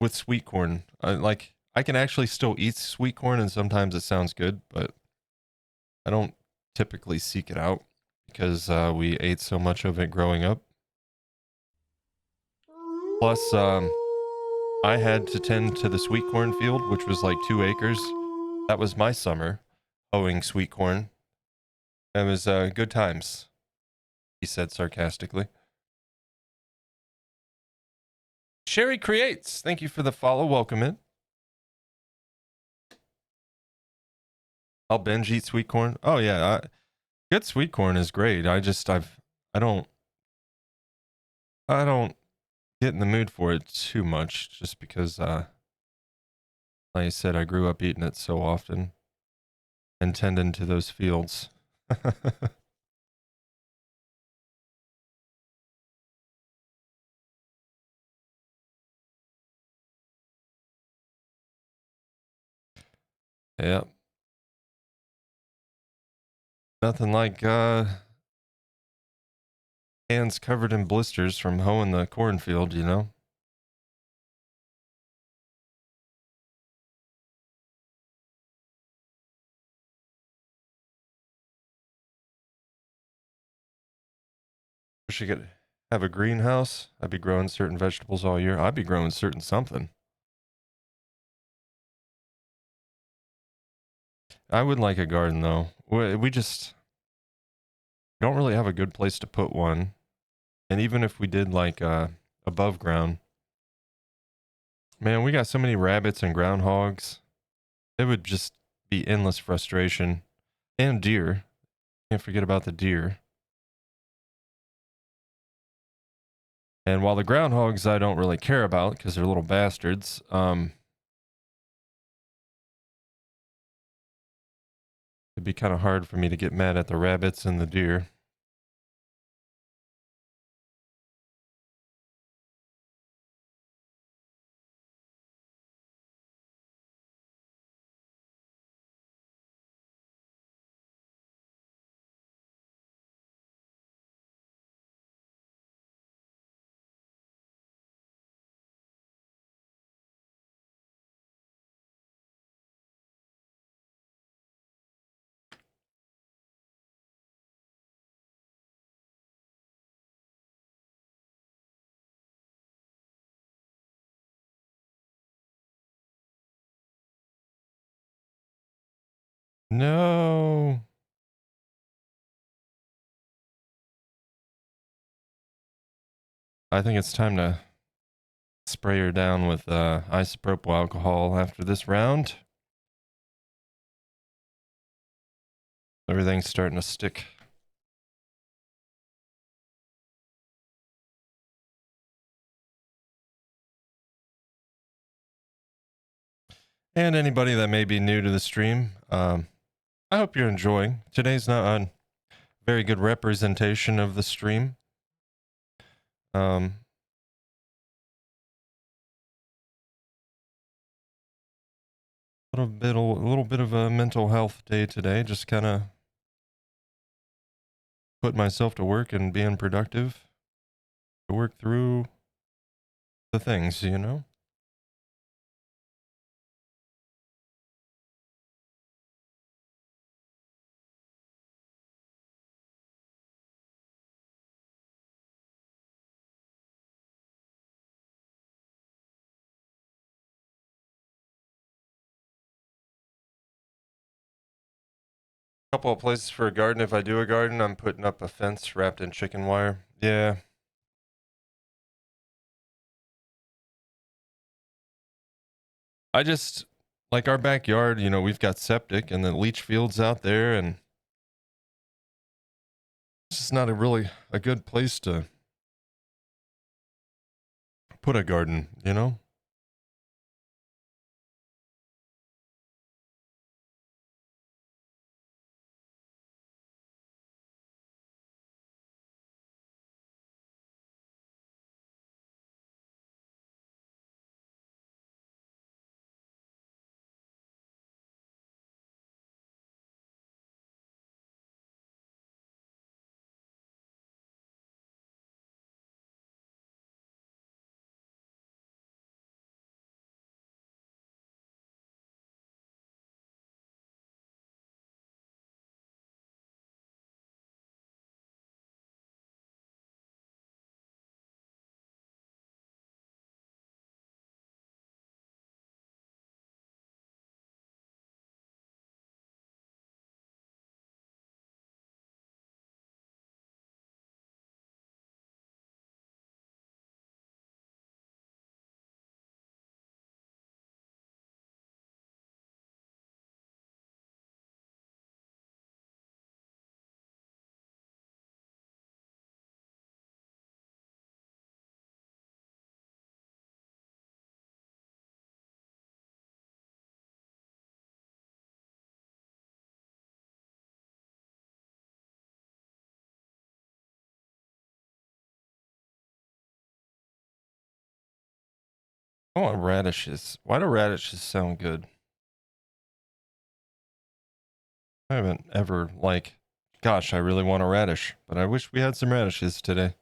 with sweet corn. I can actually still eat sweet corn, and sometimes it sounds good, but I don't typically seek it out because we ate so much of it growing up. Plus, I had to tend to the sweet corn field, which was like 2 acres. That was my summer, hoeing sweet corn. It was good times, he said sarcastically. Sherry Creates, thank you for the follow. Welcome in. I'll binge eat sweet corn. Oh yeah, good sweet corn is great. I don't I don't get in the mood for it too much just because like I said, I grew up eating it so often and tending to those fields. Yep. Nothing like hands covered in blisters from hoeing the cornfield, you know? Wish I could have a greenhouse. I'd be growing certain vegetables all year. I'd be growing certain something. I would like a garden though. We just don't really have a good place to put one. And even if we did like above ground, man, we got so many rabbits and groundhogs. It would just be endless frustration. And deer. Can't forget about the deer. And while the groundhogs I don't really care about because they're little bastards, it'd be kind of hard for me to get mad at the rabbits and the deer. No. I think it's time to spray her down with isopropyl alcohol after this round. Everything's starting to stick. And anybody that may be new to the stream, I hope you're enjoying. Today's not a very good representation of the stream. Um, a little bit of a mental health day today. Just kind of put myself to work and being productive to work through the things, you know. Couple of places for a garden. If I do a garden, I'm putting up a fence wrapped in chicken wire. Yeah. I just like our backyard, you know, we've got septic and the leach fields out there, and it's just not a good place to put a garden, you know? I want radishes. Why do radishes sound good? I haven't ever, like, gosh, I really want a radish, but I wish we had some radishes today.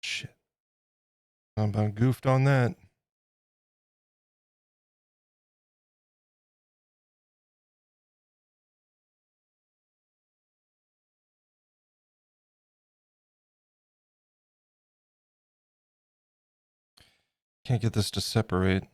Shit. I about goofed on that. Can't get this to separate.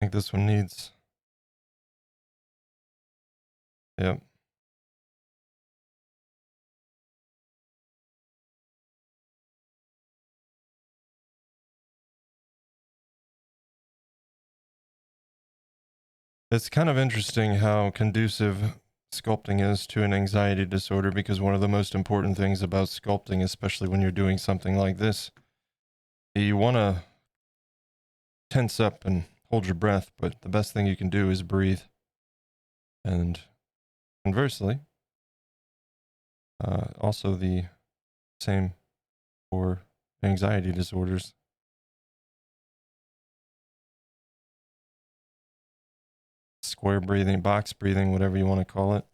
I think this one needs. Yep. It's kind of interesting how conducive sculpting is to an anxiety disorder, because one of the most important things about sculpting, especially when you're doing something like this, you want to tense up and hold your breath, but the best thing you can do is breathe. And conversely, also the same for anxiety disorders. Square breathing, box breathing, whatever you want to call it.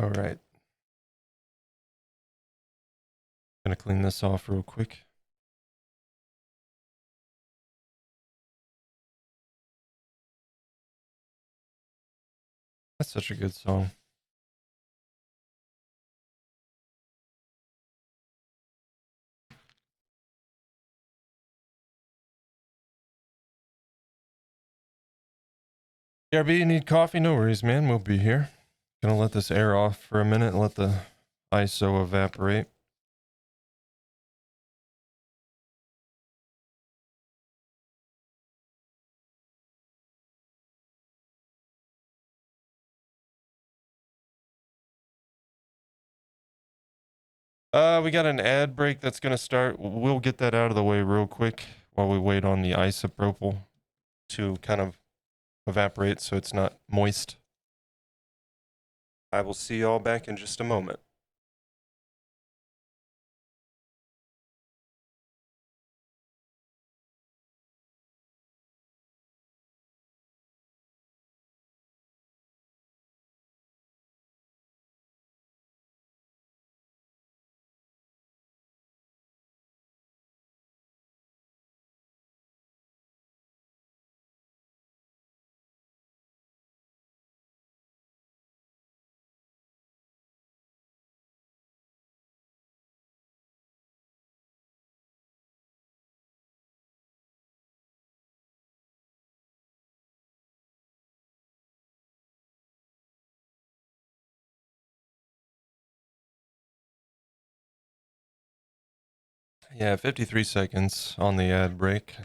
All right. Gonna clean this off real quick. That's such a good song. BRB, you need coffee? No worries, man. We'll be here. Gonna let this air off for a minute and let the ISO evaporate. We got an ad break that's gonna start. We'll get that out of the way real quick while we wait on the isopropyl to kind of evaporate so it's not moist. I will see y'all back in just a moment. Yeah, 53 seconds on the ad break.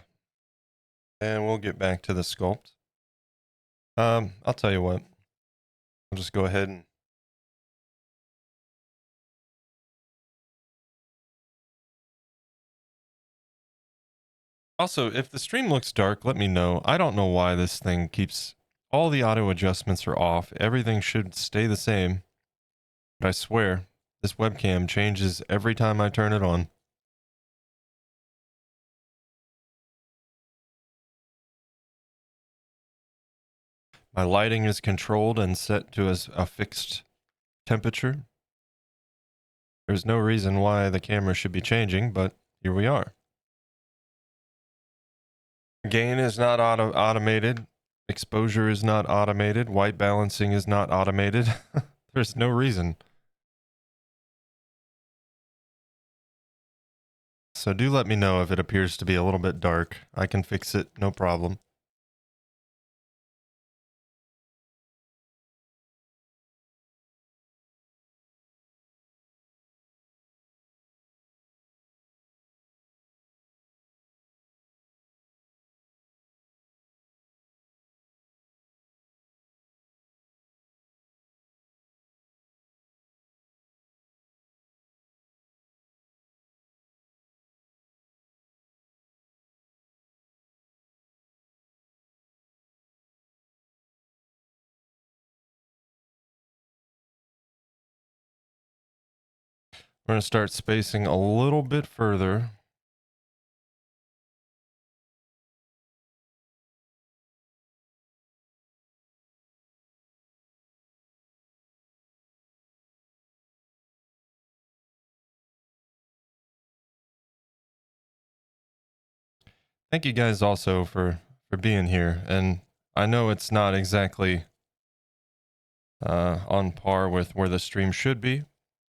And we'll get back to the sculpt. I'll tell you what. I'll just go ahead and also, if the stream looks dark, let me know. I don't know why this thing keeps all the auto adjustments are off. Everything should stay the same. But I swear, this webcam changes every time I turn it on. My lighting is controlled and set to a fixed temperature. There's no reason why the camera should be changing, but here we are. Gain is not automated. Exposure is not automated. White balancing is not automated. There's no reason. So do let me know if it appears to be a little bit dark. I can fix it, no problem. We're going to start spacing a little bit further. Thank you guys also for being here. And I know it's not exactly on par with where the stream should be,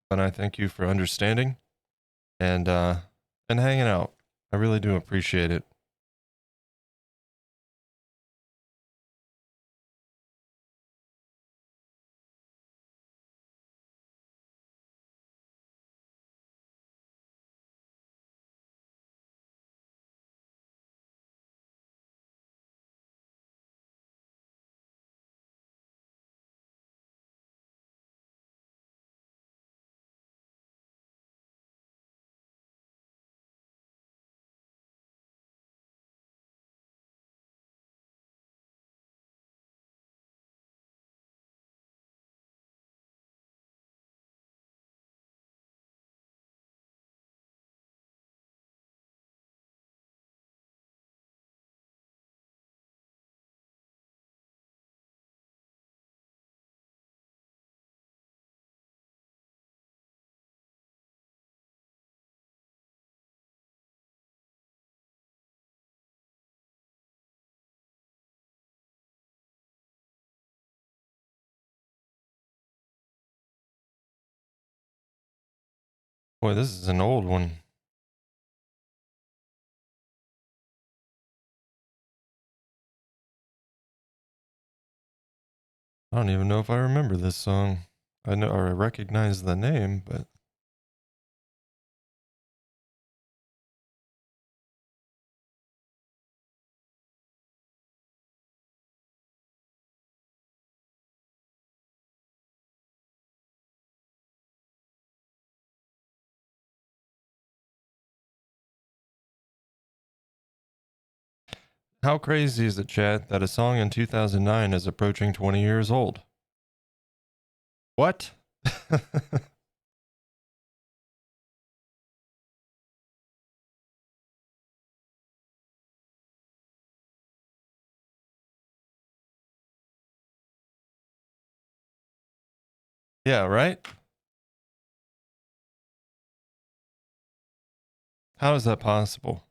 but I thank you for understanding and hanging out. I really do appreciate it. Boy, this is an old one. I don't even know if I remember this song. I know, or I recognize the name, but how crazy is it, chat, that a song in 2009 is approaching 20 years old? What? Yeah, right? How is that possible?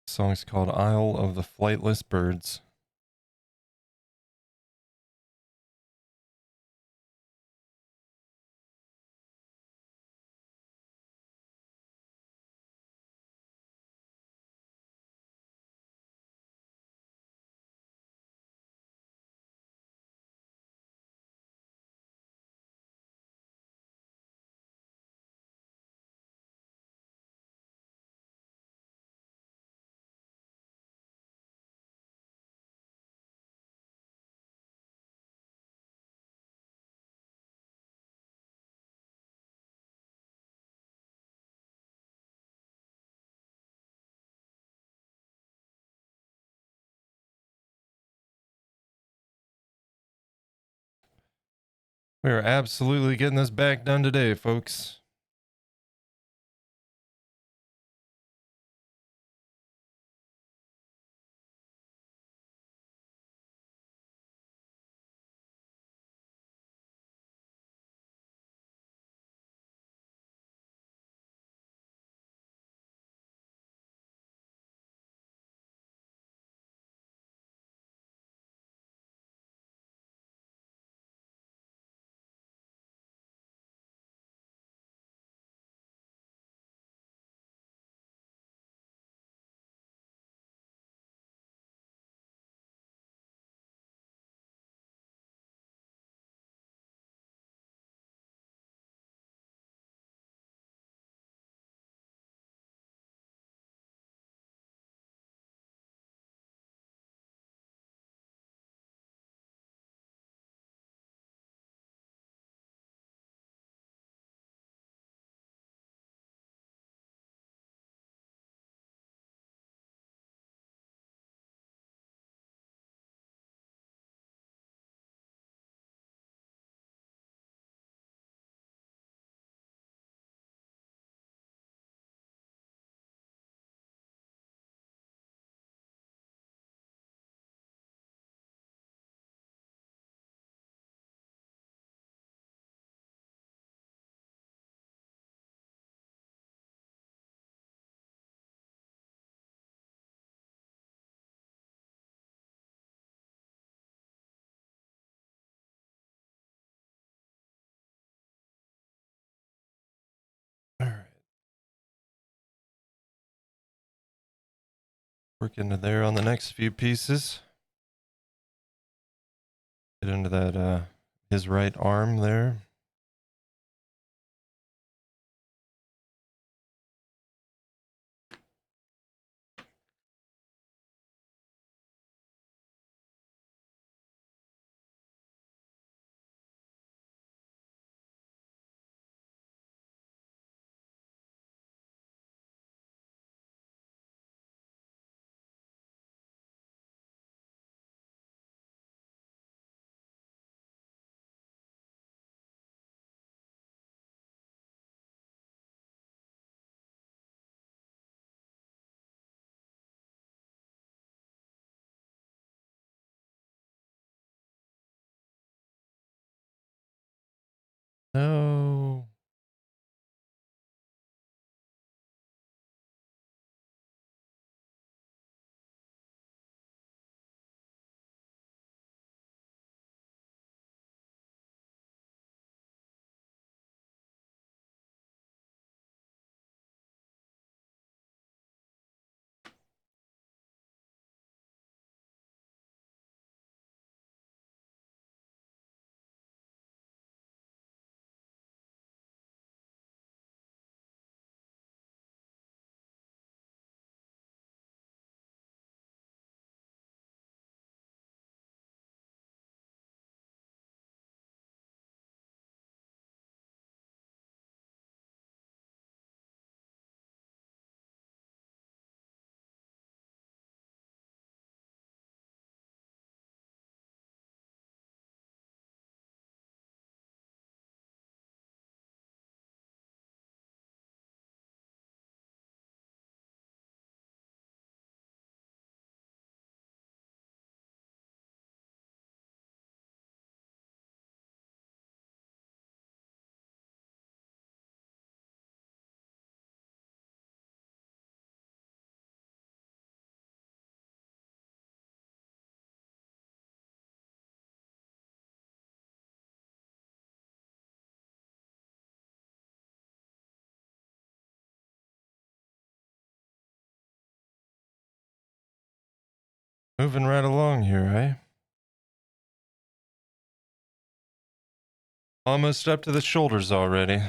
Song's called Isle of the Flightless Birds. We are absolutely getting this back done today, folks. All right. Work into there on the next few pieces. Get into that, his right arm there. No. Moving right along here, eh? Almost up to the shoulders already.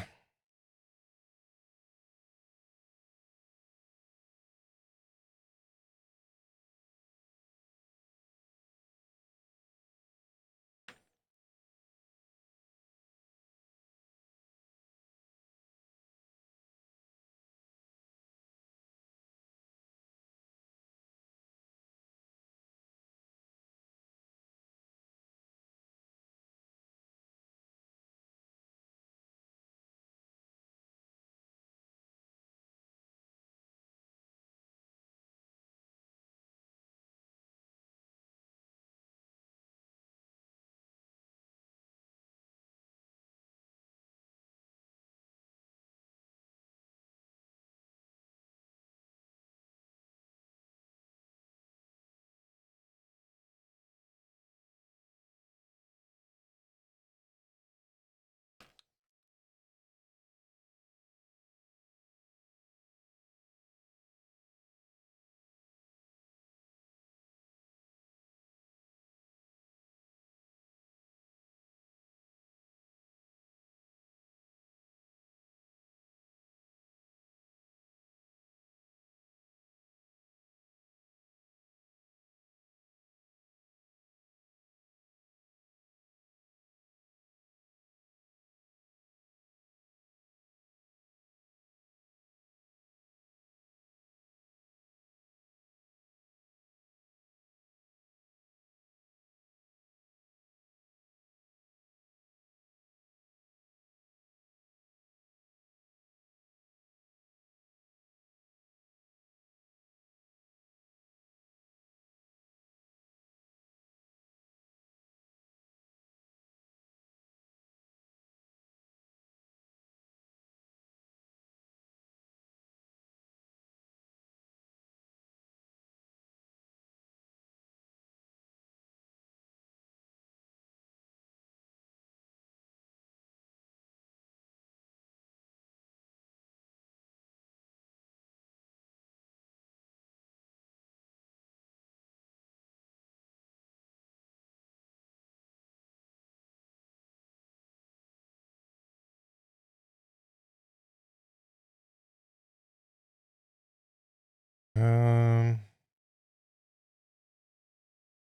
Um,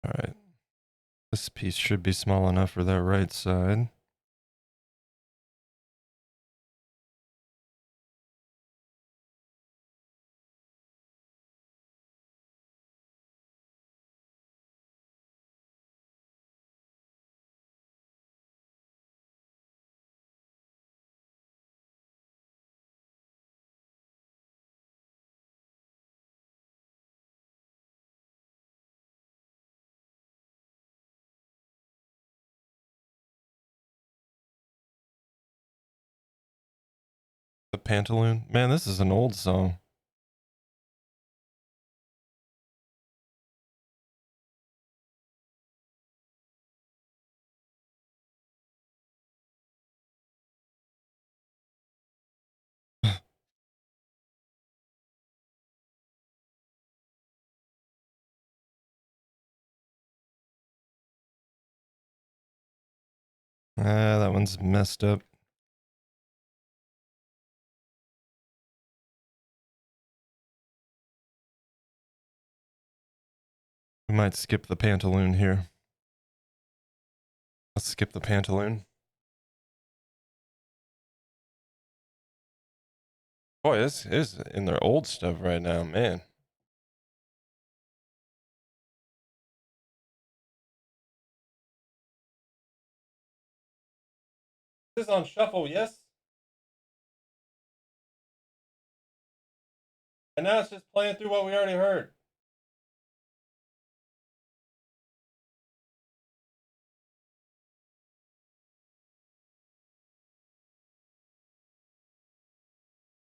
all right. This piece should be small enough for that right side. The Pantaloon. Man, this is an old song. Ah, that one's messed up. We might skip the Pantaloon here. Let's skip the Pantaloon. Boy, this is in their old stuff right now, man. This is on shuffle, yes? And now it's just playing through what we already heard.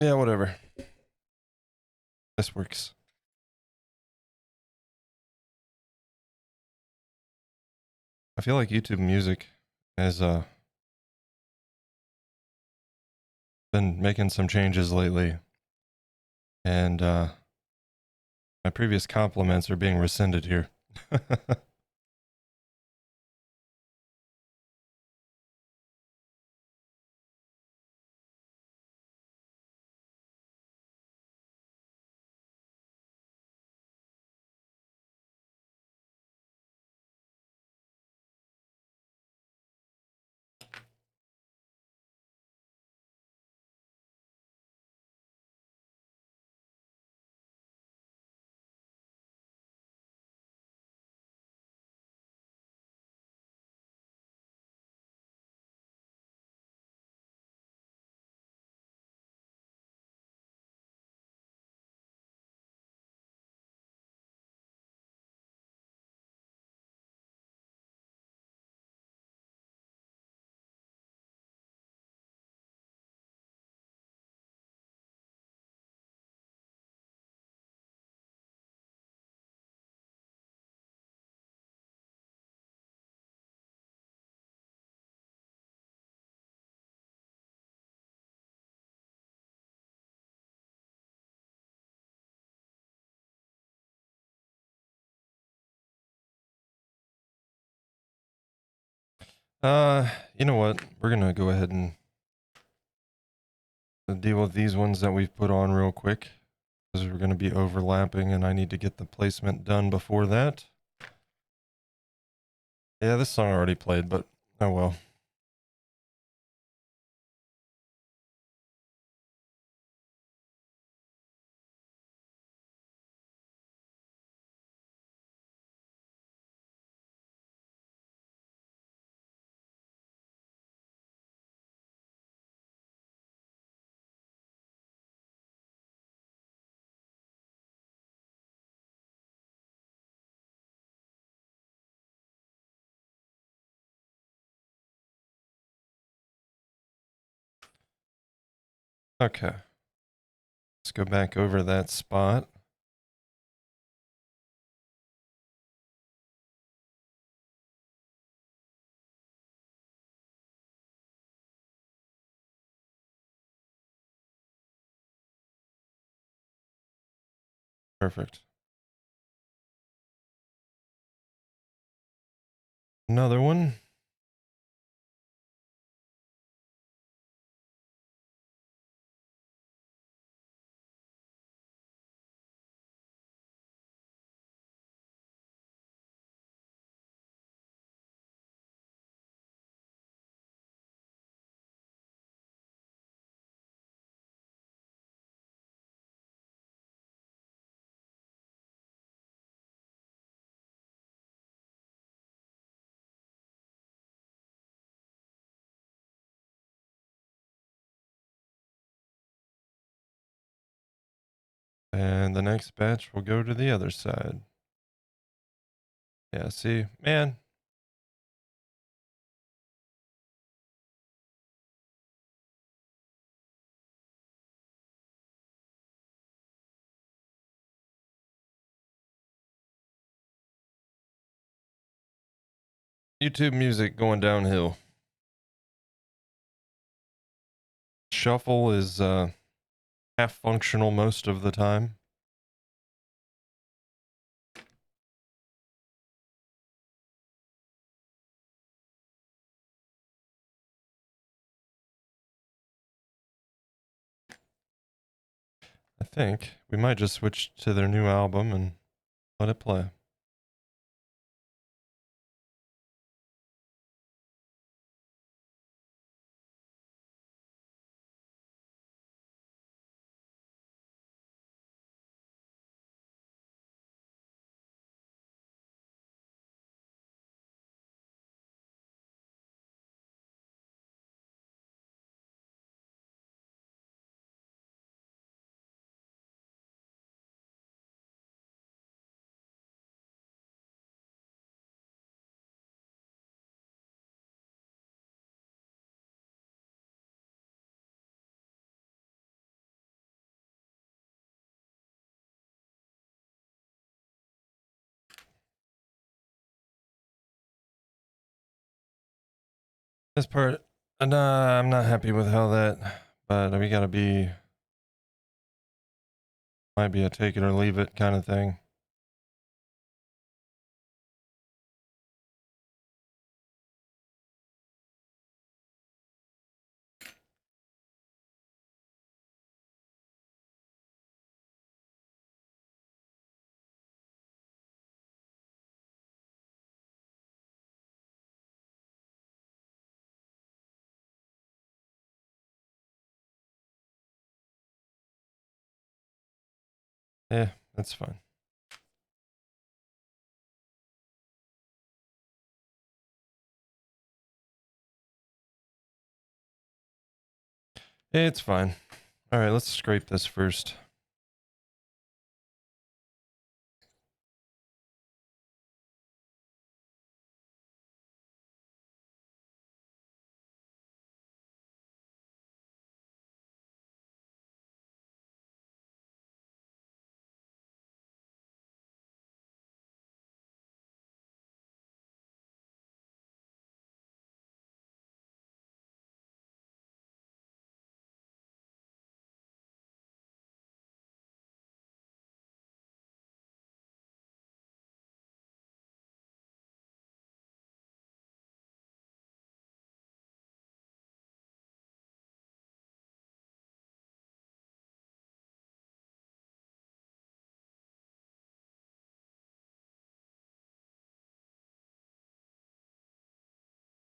Yeah, whatever. This works. I feel like YouTube Music has been making some changes lately, and my previous compliments are being rescinded here. You know what? We're gonna go ahead and deal with these ones that we've put on real quick, because we're gonna be overlapping, and I need to get the placement done before that. Yeah, this song already played, but oh well. Okay. Let's go back over that spot. Perfect. Another one. And the next batch will go to the other side. Yeah, see, man. YouTube music going downhill. Shuffle is half functional most of the time. I think we might just switch to their new album and let it play. This part, I'm not happy with how that, but we gotta be, might be a take it or leave it kind of thing. Yeah, that's fine. It's fine. All right, let's scrape this first.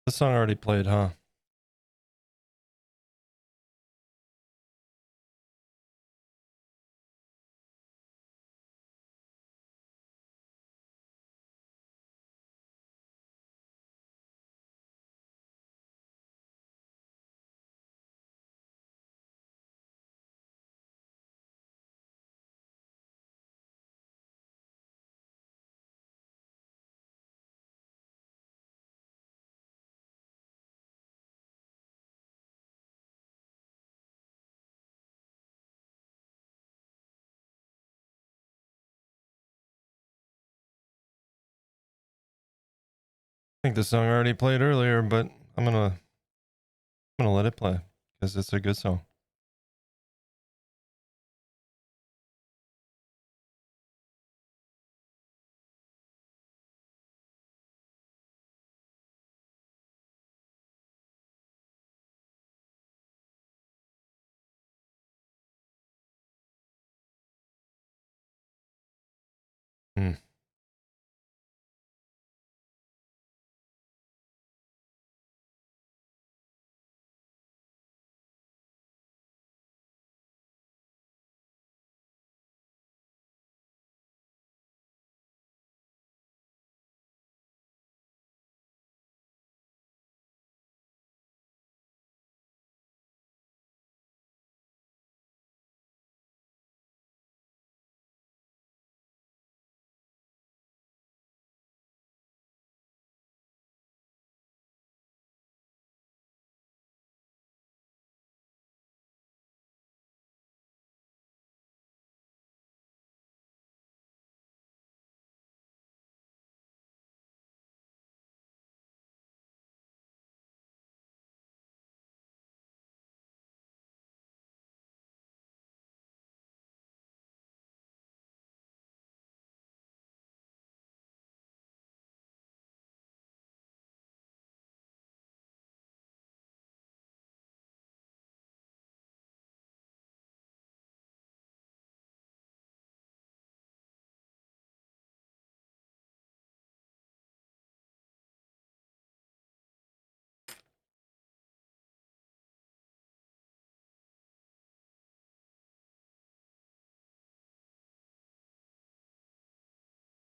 The song already played, huh? I think the song already played earlier, but I'm gonna let it play because it's a good song. Hmm.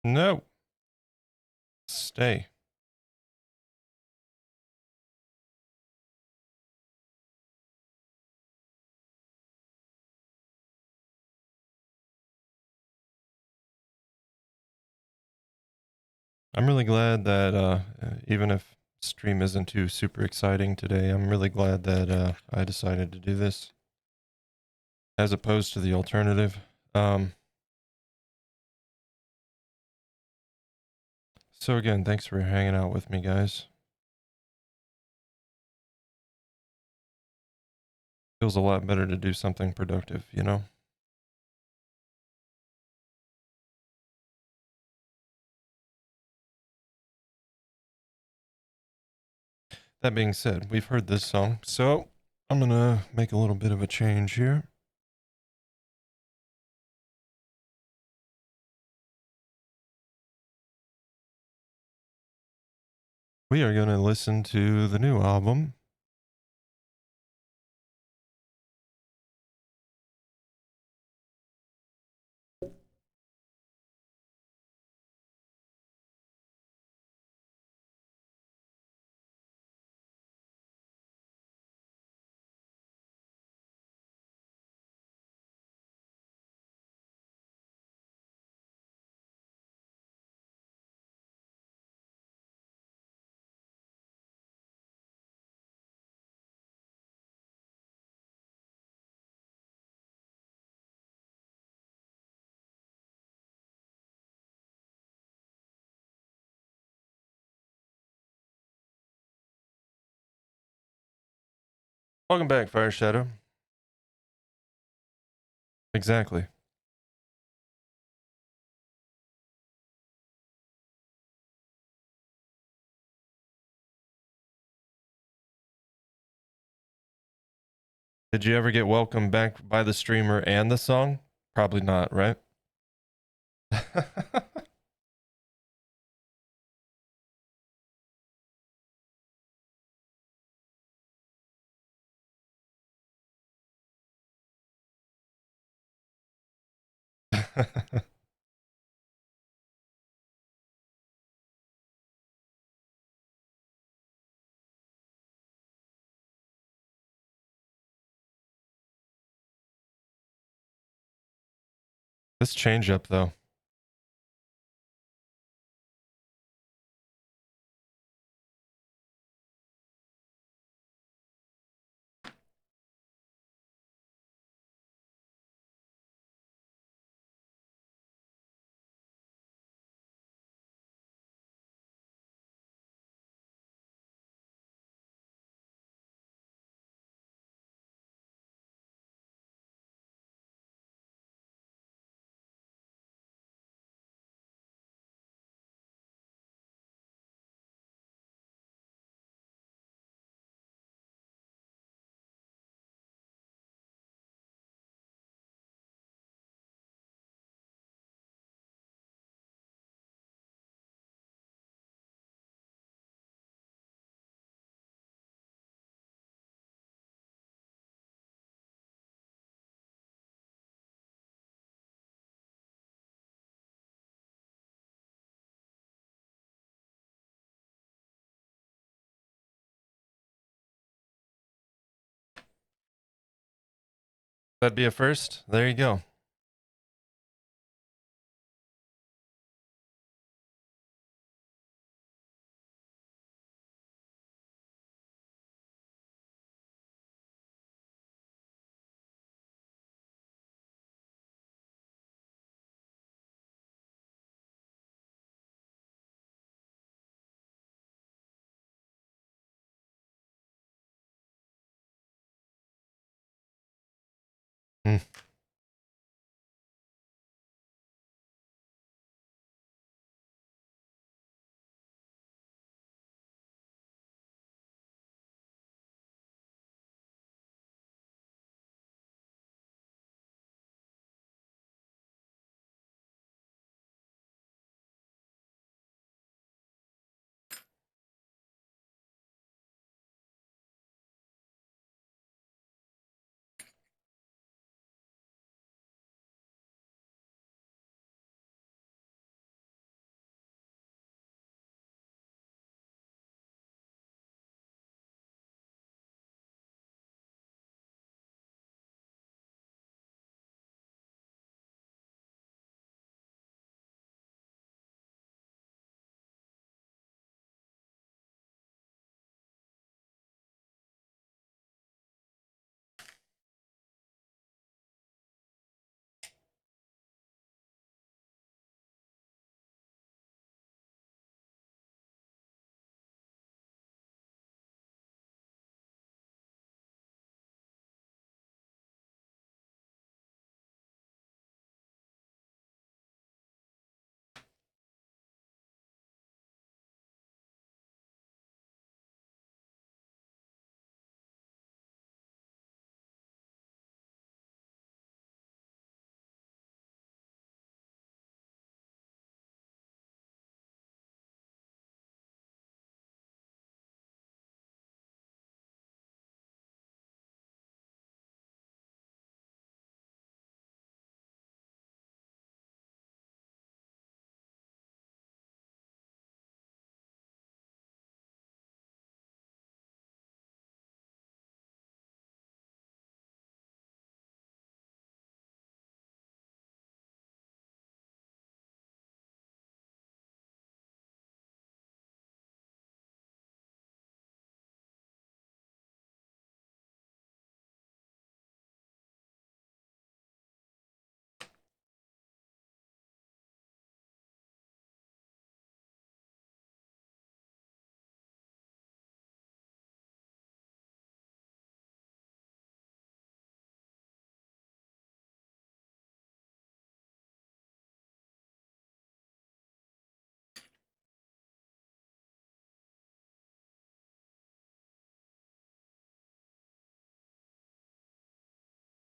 No. Stay. I'm really glad that even if stream isn't too super exciting today, I'm really glad that I decided to do this as opposed to the alternative. So again, thanks for hanging out with me, guys. Feels a lot better to do something productive, you know? That being said, we've heard this song, so I'm gonna make a little bit of a change here. We are gonna listen to the new album. Welcome back, Fire Shadow. Exactly. Did you ever get welcomed back by the streamer and the song? Probably not, right? This change up though. That'd be a first. There you go. Hmm.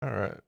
All right.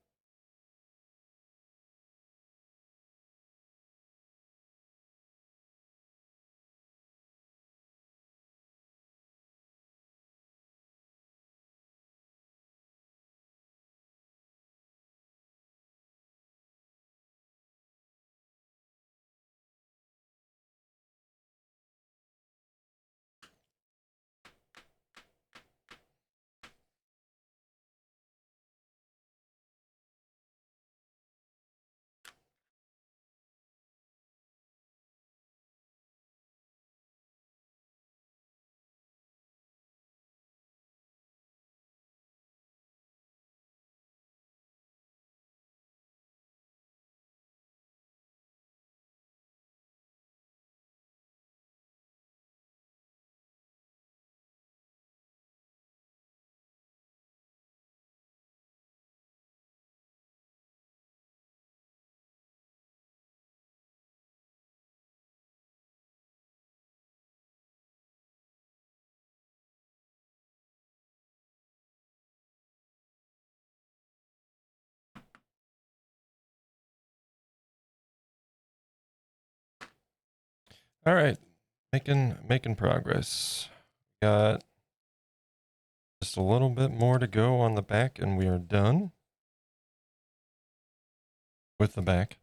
All right. Making progress. Got just a little bit more to go on the back and we are done with the back.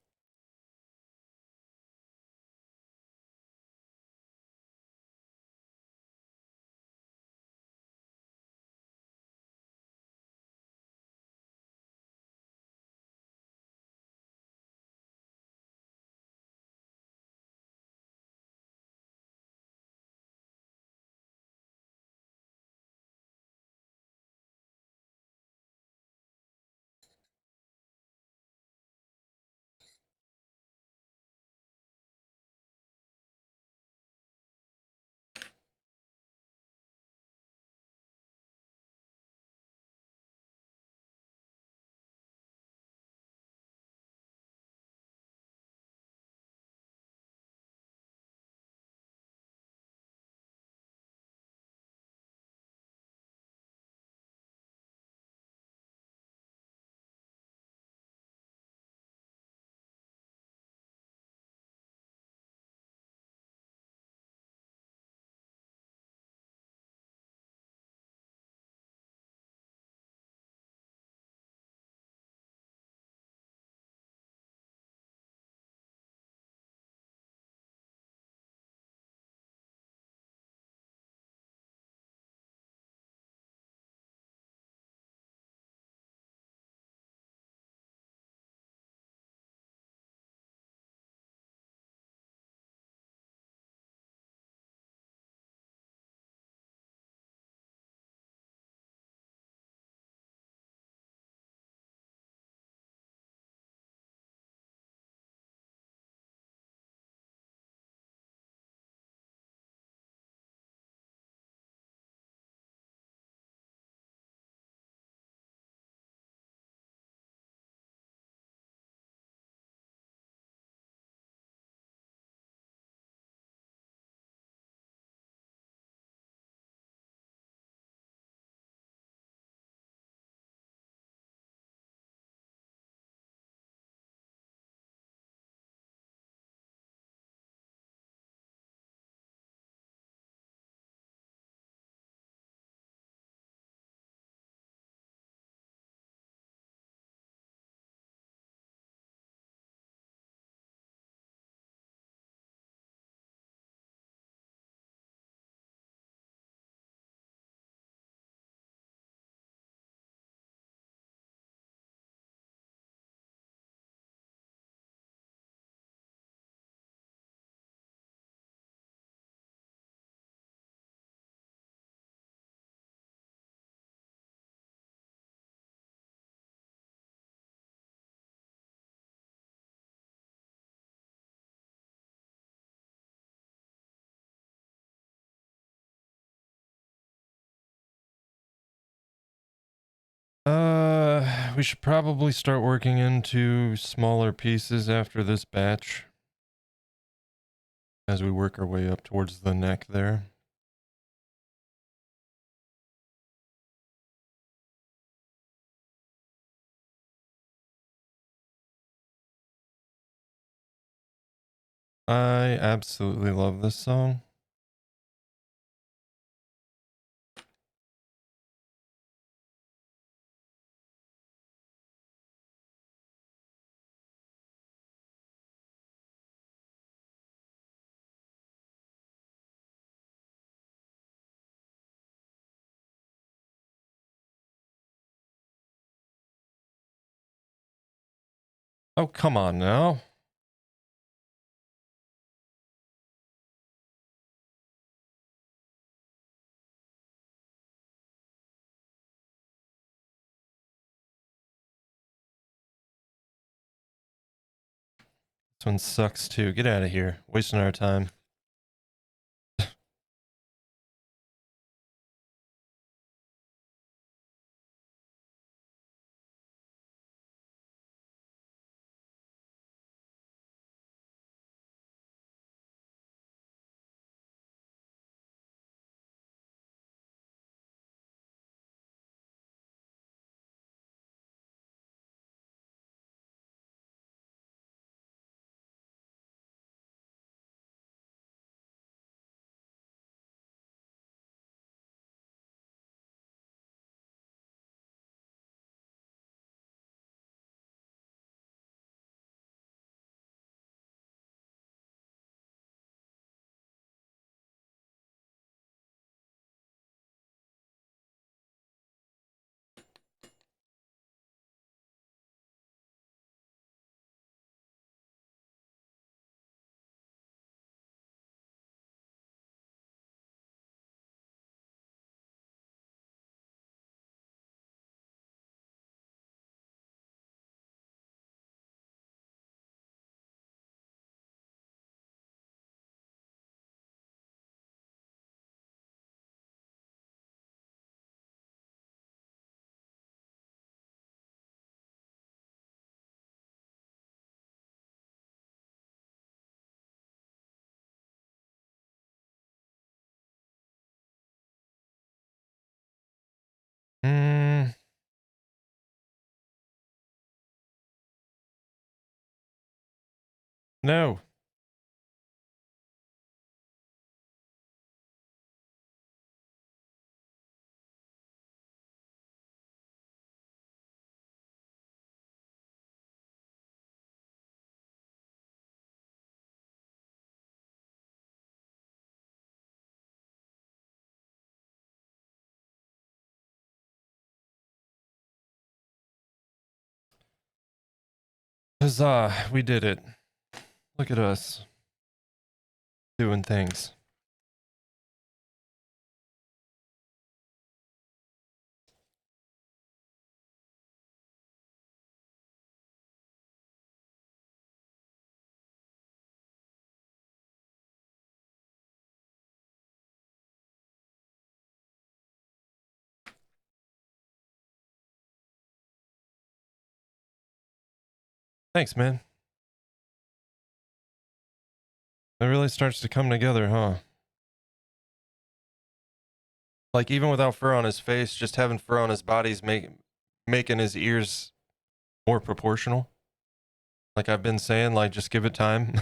We should probably start working into smaller pieces after this batch as we work our way up towards the neck there. I absolutely love this song. Oh, come on now. This one sucks too. Get out of here. Wasting our time. Mm, no. Huzzah. We did it. Look at us. Doing things. Thanks, man. It really starts to come together, huh? Like, even without fur on his face, just having fur on his body's making his ears more proportional. Like I've been saying, like, just give it time.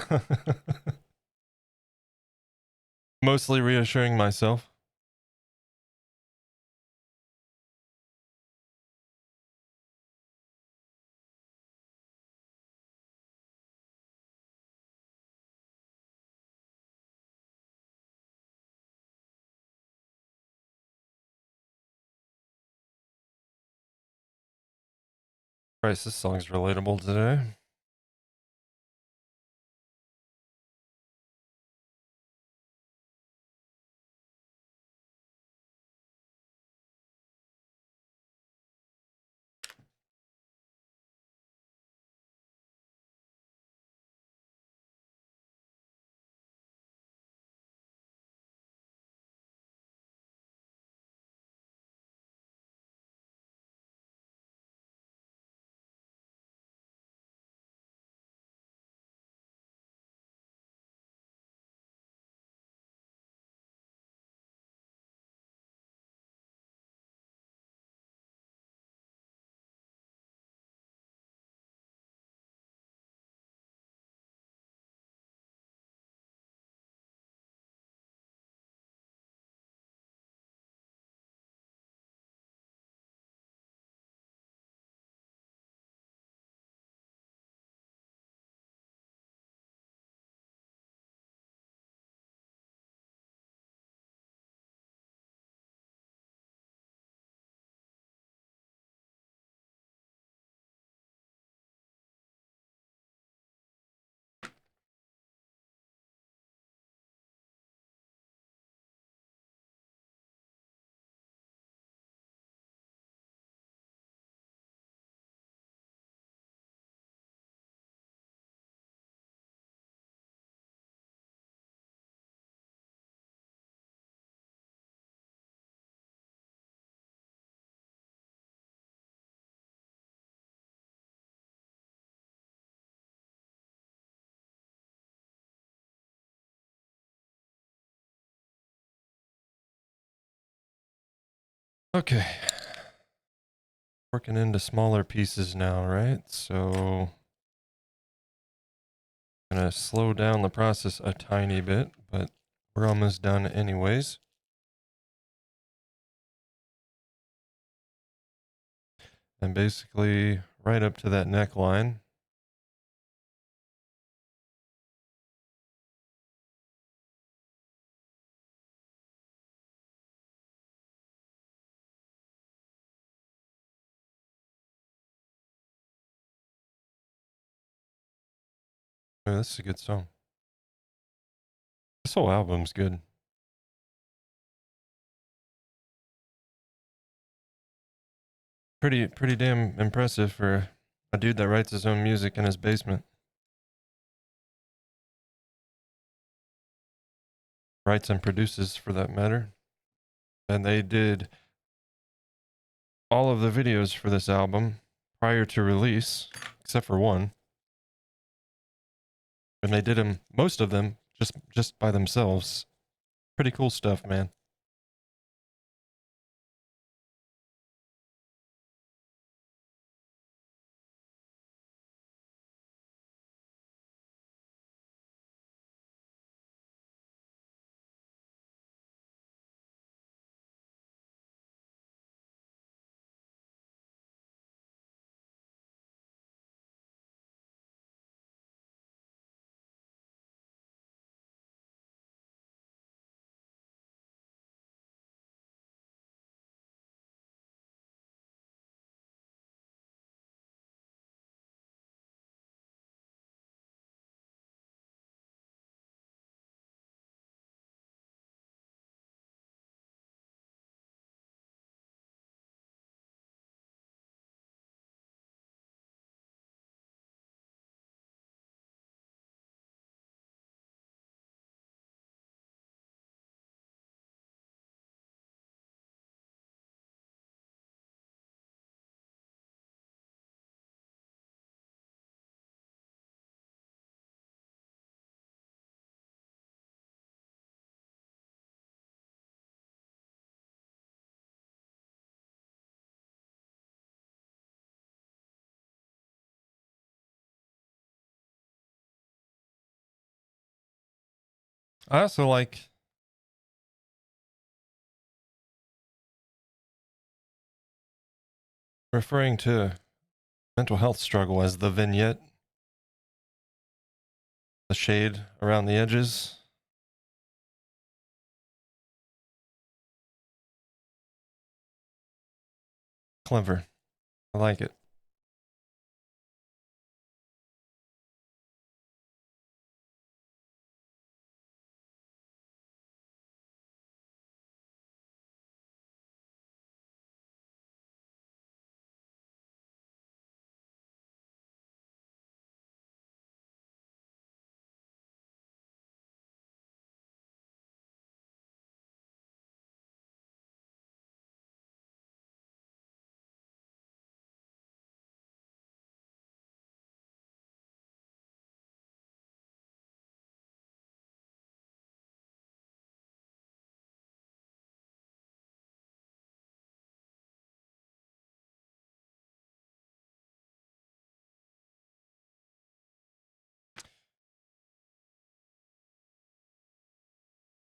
Mostly reassuring myself. Christ, this song's relatable today. Okay. Working into smaller pieces now, right? So I'm gonna slow down the process a tiny bit, but we're almost done anyways. And basically right up to that neckline. Oh, this is a good song. This whole album's good. Pretty damn impressive for a dude that writes his own music in his basement. Writes and produces, for that matter. And they did all of the videos for this album prior to release, except for one. And they did them, most of them, just by themselves. Pretty cool stuff, man. I also like referring to mental health struggle as the vignette, the shade around the edges. Clever. I like it.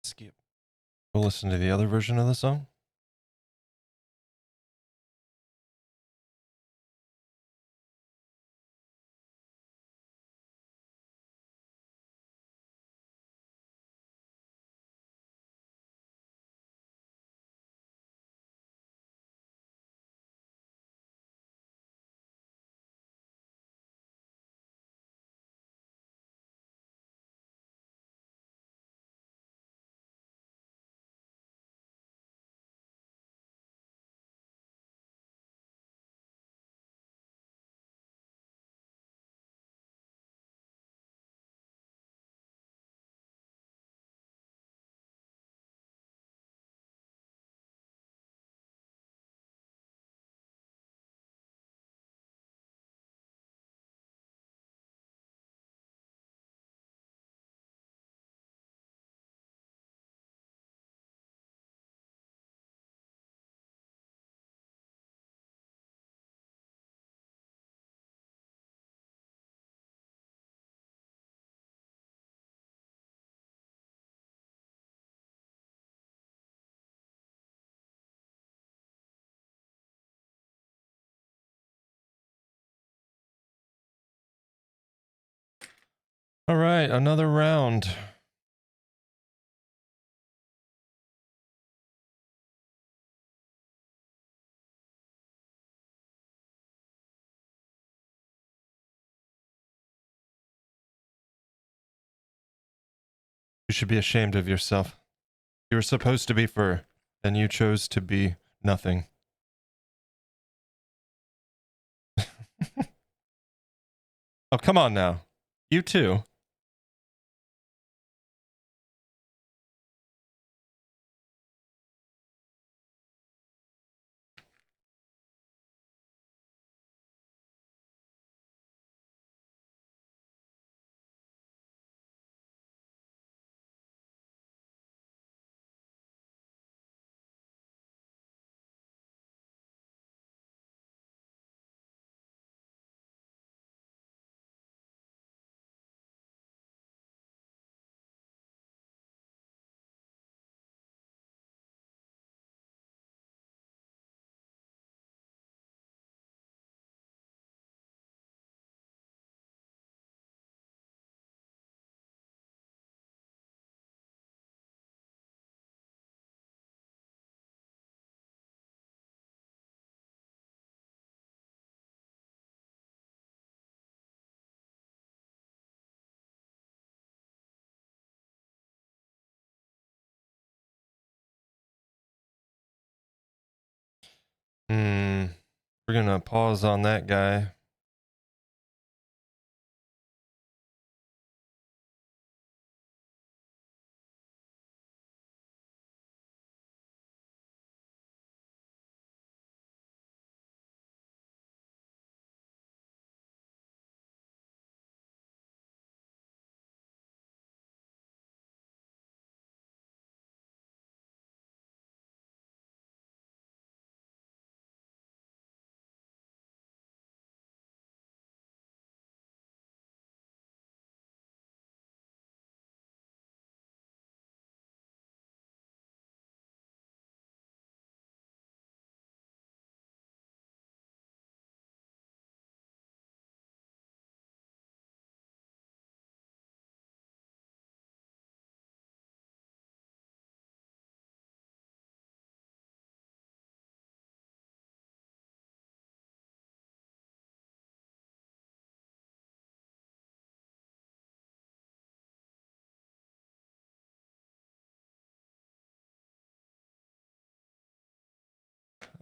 Skip. We'll listen to the other version of the song. All right, another round. You should be ashamed of yourself. You were supposed to be fur, and you chose to be nothing. Oh, come on now. You too. We're gonna pause on that guy.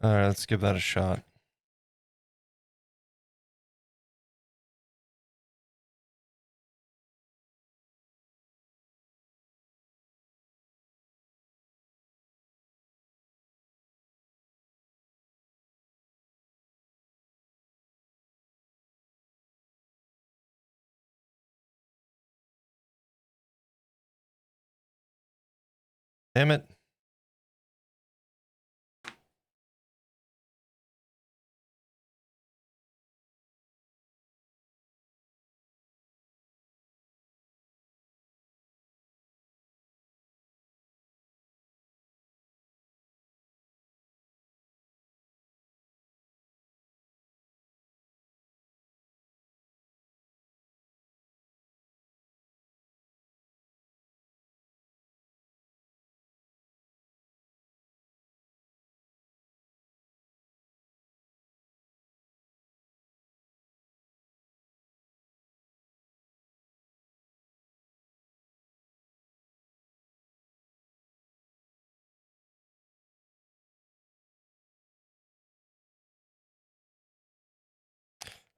All right, let's give that a shot. Damn it.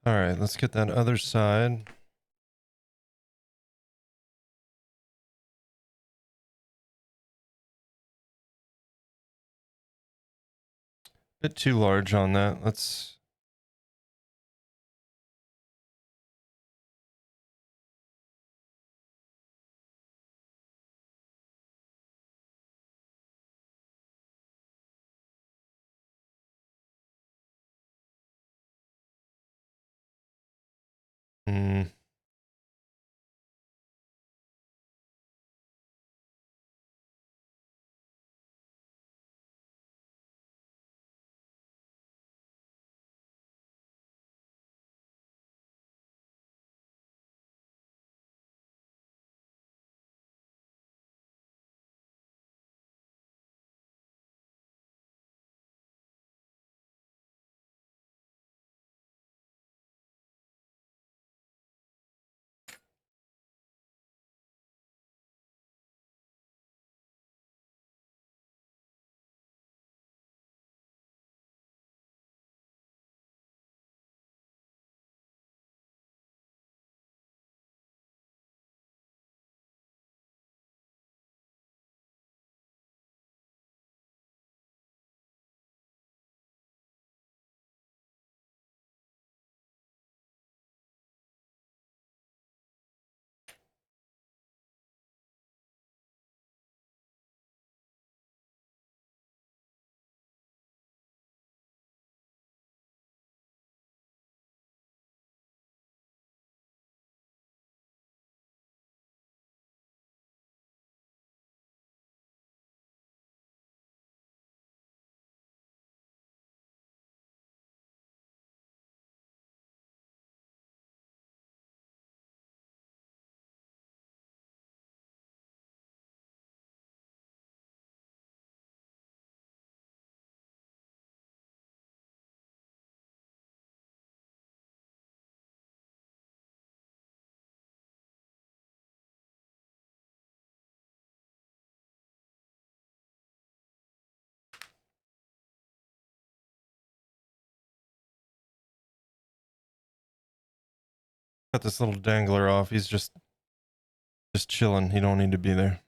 All right, let's get that other side. Bit too large on that. Let's. Hmm. Cut this little dangler off. He's just chilling. He don't need to be there.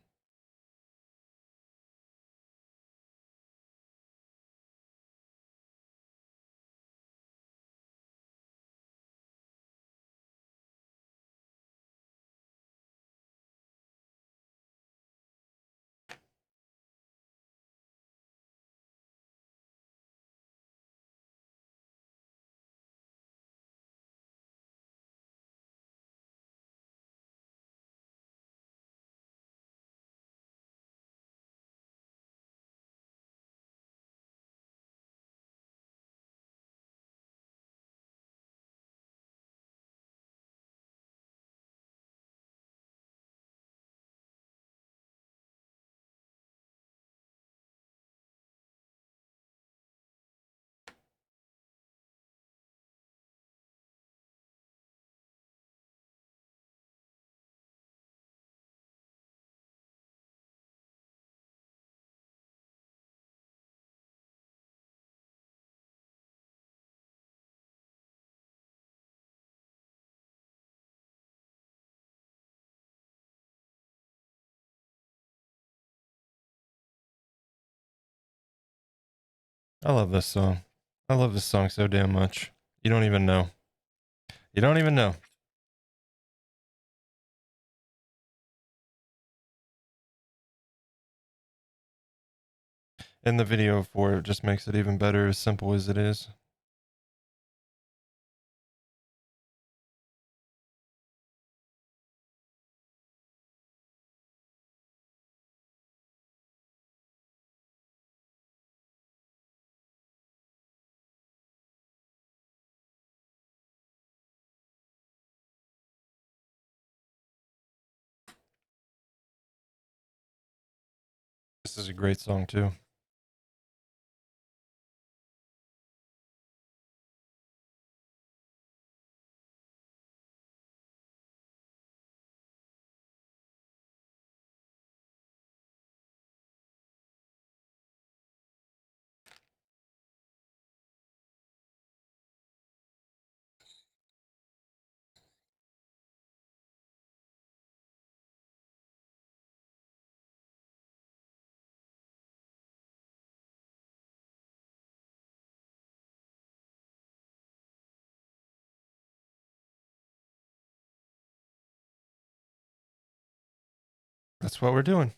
I love this song. I love this song so damn much. You don't even know. You don't even know. And the video for it just makes it even better, as simple as it is. This is a great song too. That's what we're doing.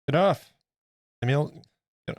Get off. Emil. Get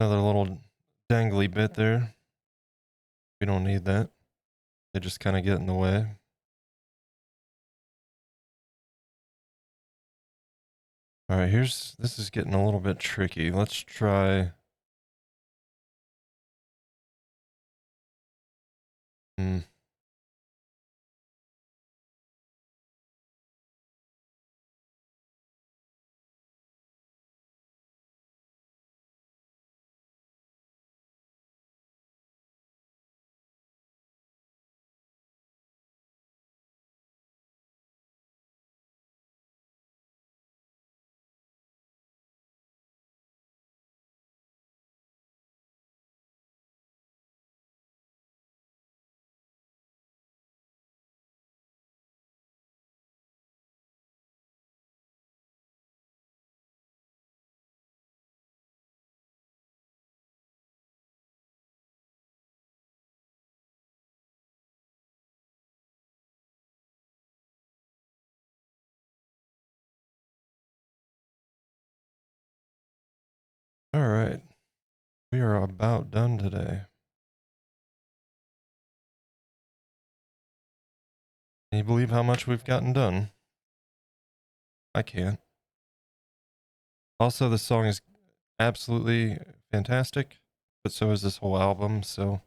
Another little dangly bit there. We don't need that. They just kind of get in the way. All right, this is getting a little bit tricky. Let's try. Hmm. All right. We are about done today. Can you believe how much we've gotten done? I can't. Also, the song is absolutely fantastic, but so is this whole album, so.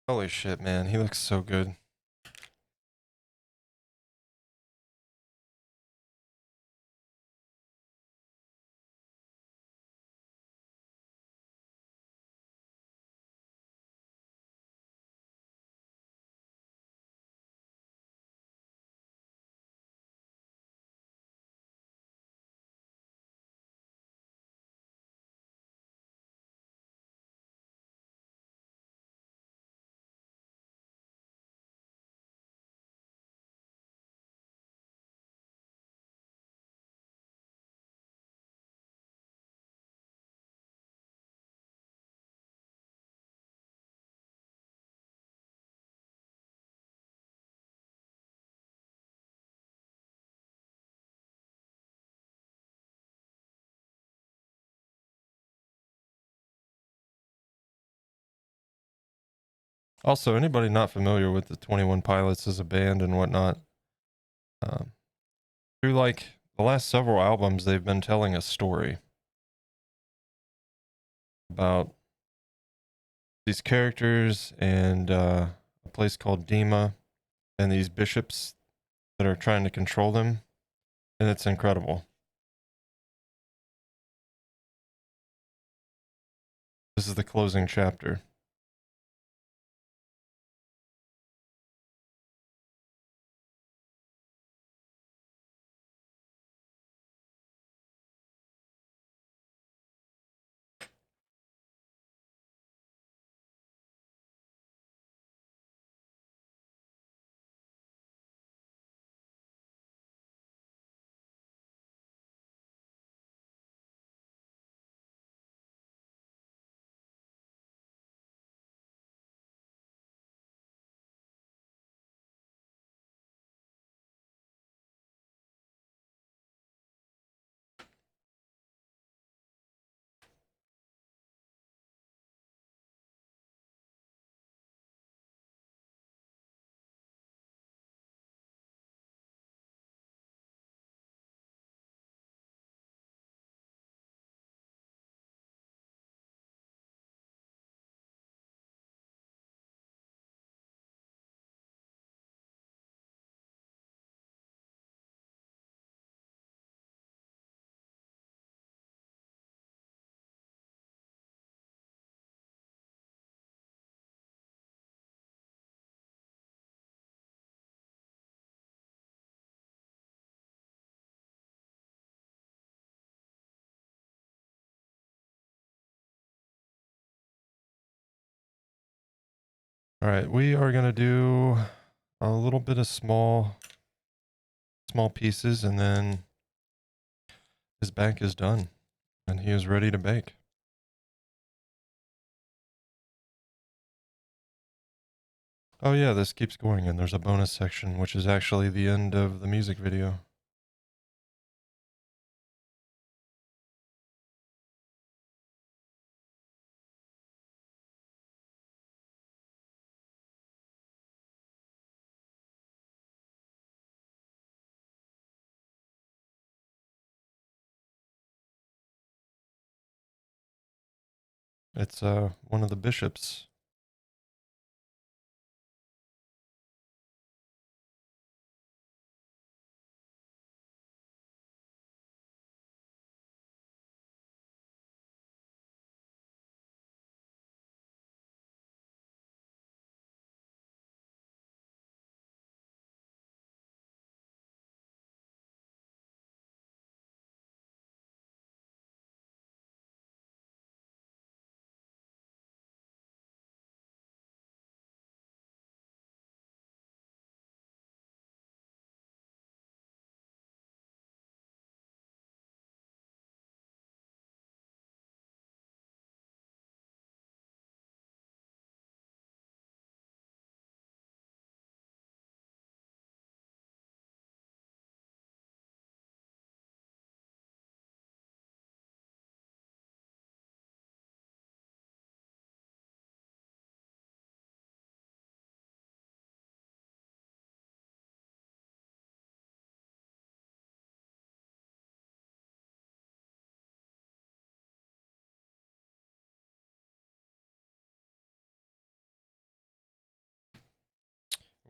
Holy shit, man. He looks so good. Also, anybody not familiar with the 21 Pilots as a band and whatnot, um, through like the last several albums, they've been telling a story about these characters and a place called Dima and these bishops that are trying to control them, and it's incredible. This is the closing chapter. All right, we are gonna do a little bit of small pieces, and then his bank is done, and he is ready to bake. Oh yeah, this keeps going, and there's a bonus section, which is actually the end of the music video. It's one of the bishops.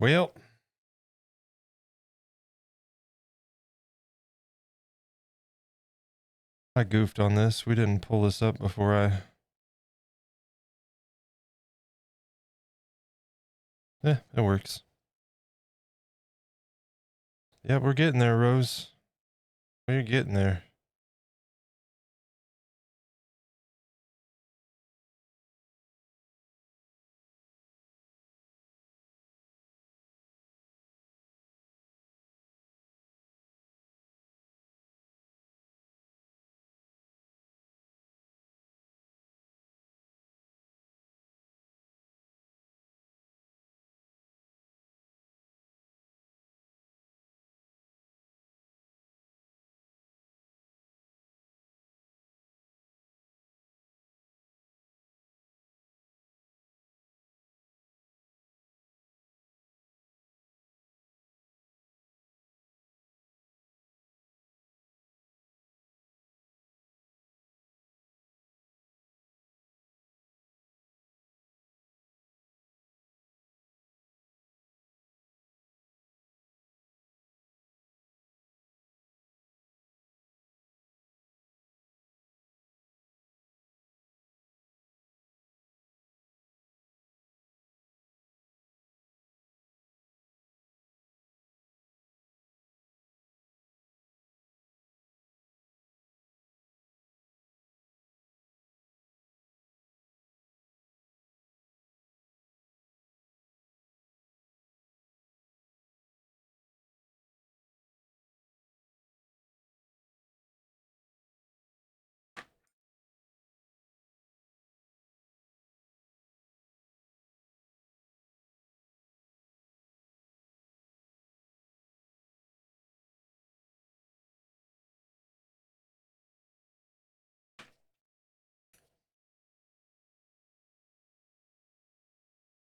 Well, I goofed on this. We didn't pull this up before I... Yeah, it works. Yeah, we're getting there, Rose. We're getting there.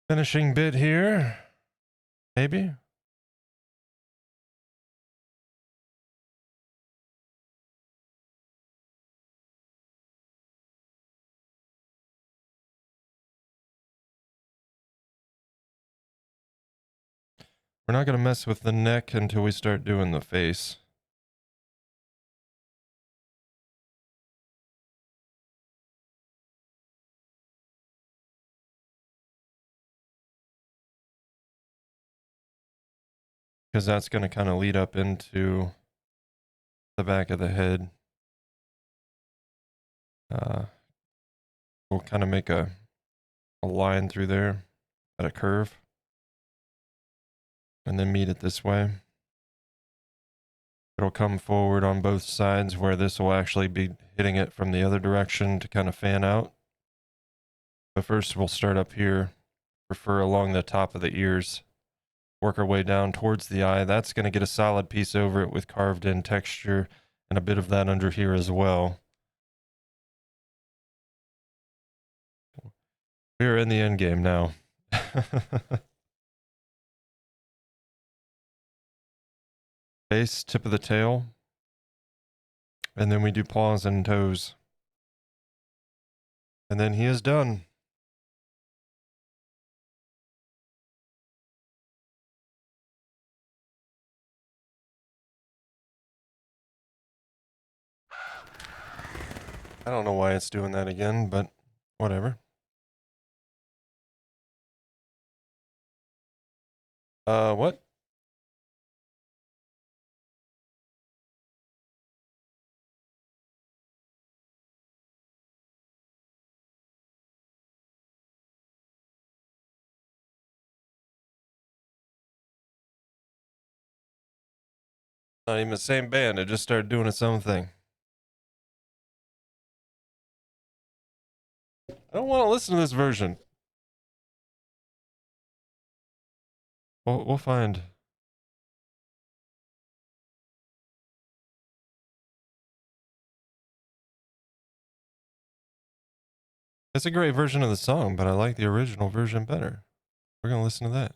Finishing bit here. Maybe. We're not going to mess with the neck until we start doing the face. Because that's going to kind of lead up into the back of the head. We'll kind of make a line through there at a curve. And then meet it this way. It'll come forward on both sides where this will actually be hitting it from the other direction to kind of fan out. But first we'll start up here, refer along the top of the ears, work our way down towards the eye. That's going to get a solid piece over it with carved in texture and a bit of that under here as well. We're in the end game now. Face, tip of the tail. And then we do paws and toes. And then he is done. I don't know why it's doing that again, but whatever. What? Not even the same band. It just started doing its own thing. I don't want to listen to this version. We'll find. It's a great version of the song, but I like the original version better. We're going to listen to that.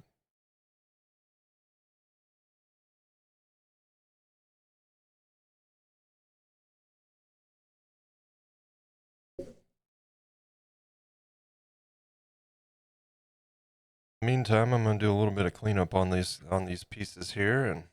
Meantime, I'm going to do a little bit of cleanup on these pieces here, and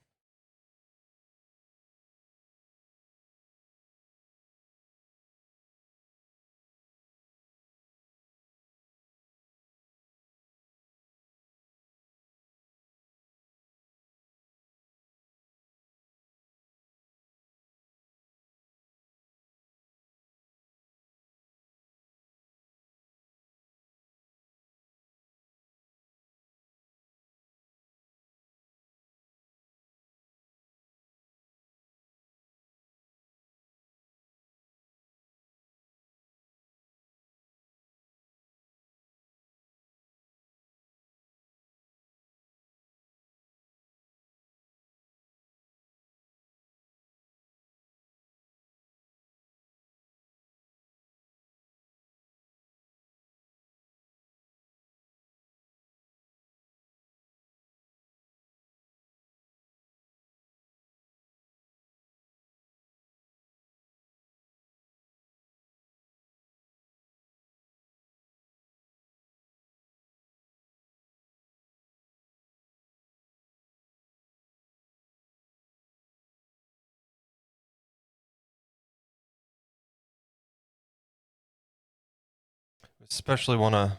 especially want to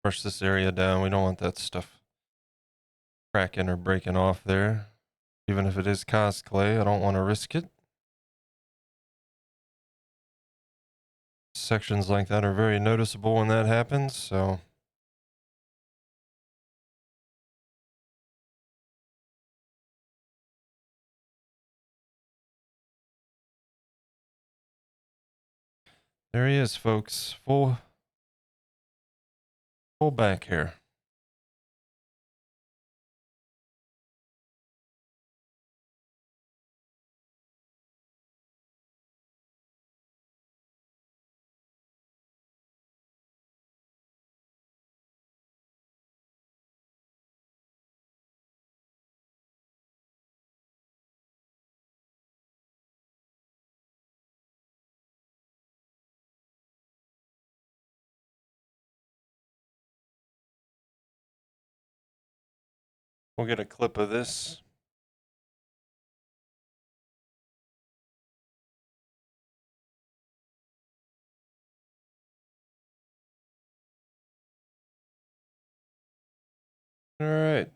brush this area down. We don't want that stuff cracking or breaking off there. Even if it is cosplay, I don't want to risk it. Sections like that are very noticeable when that happens, so there he is, folks. Full back here. We'll get a clip of this. All right.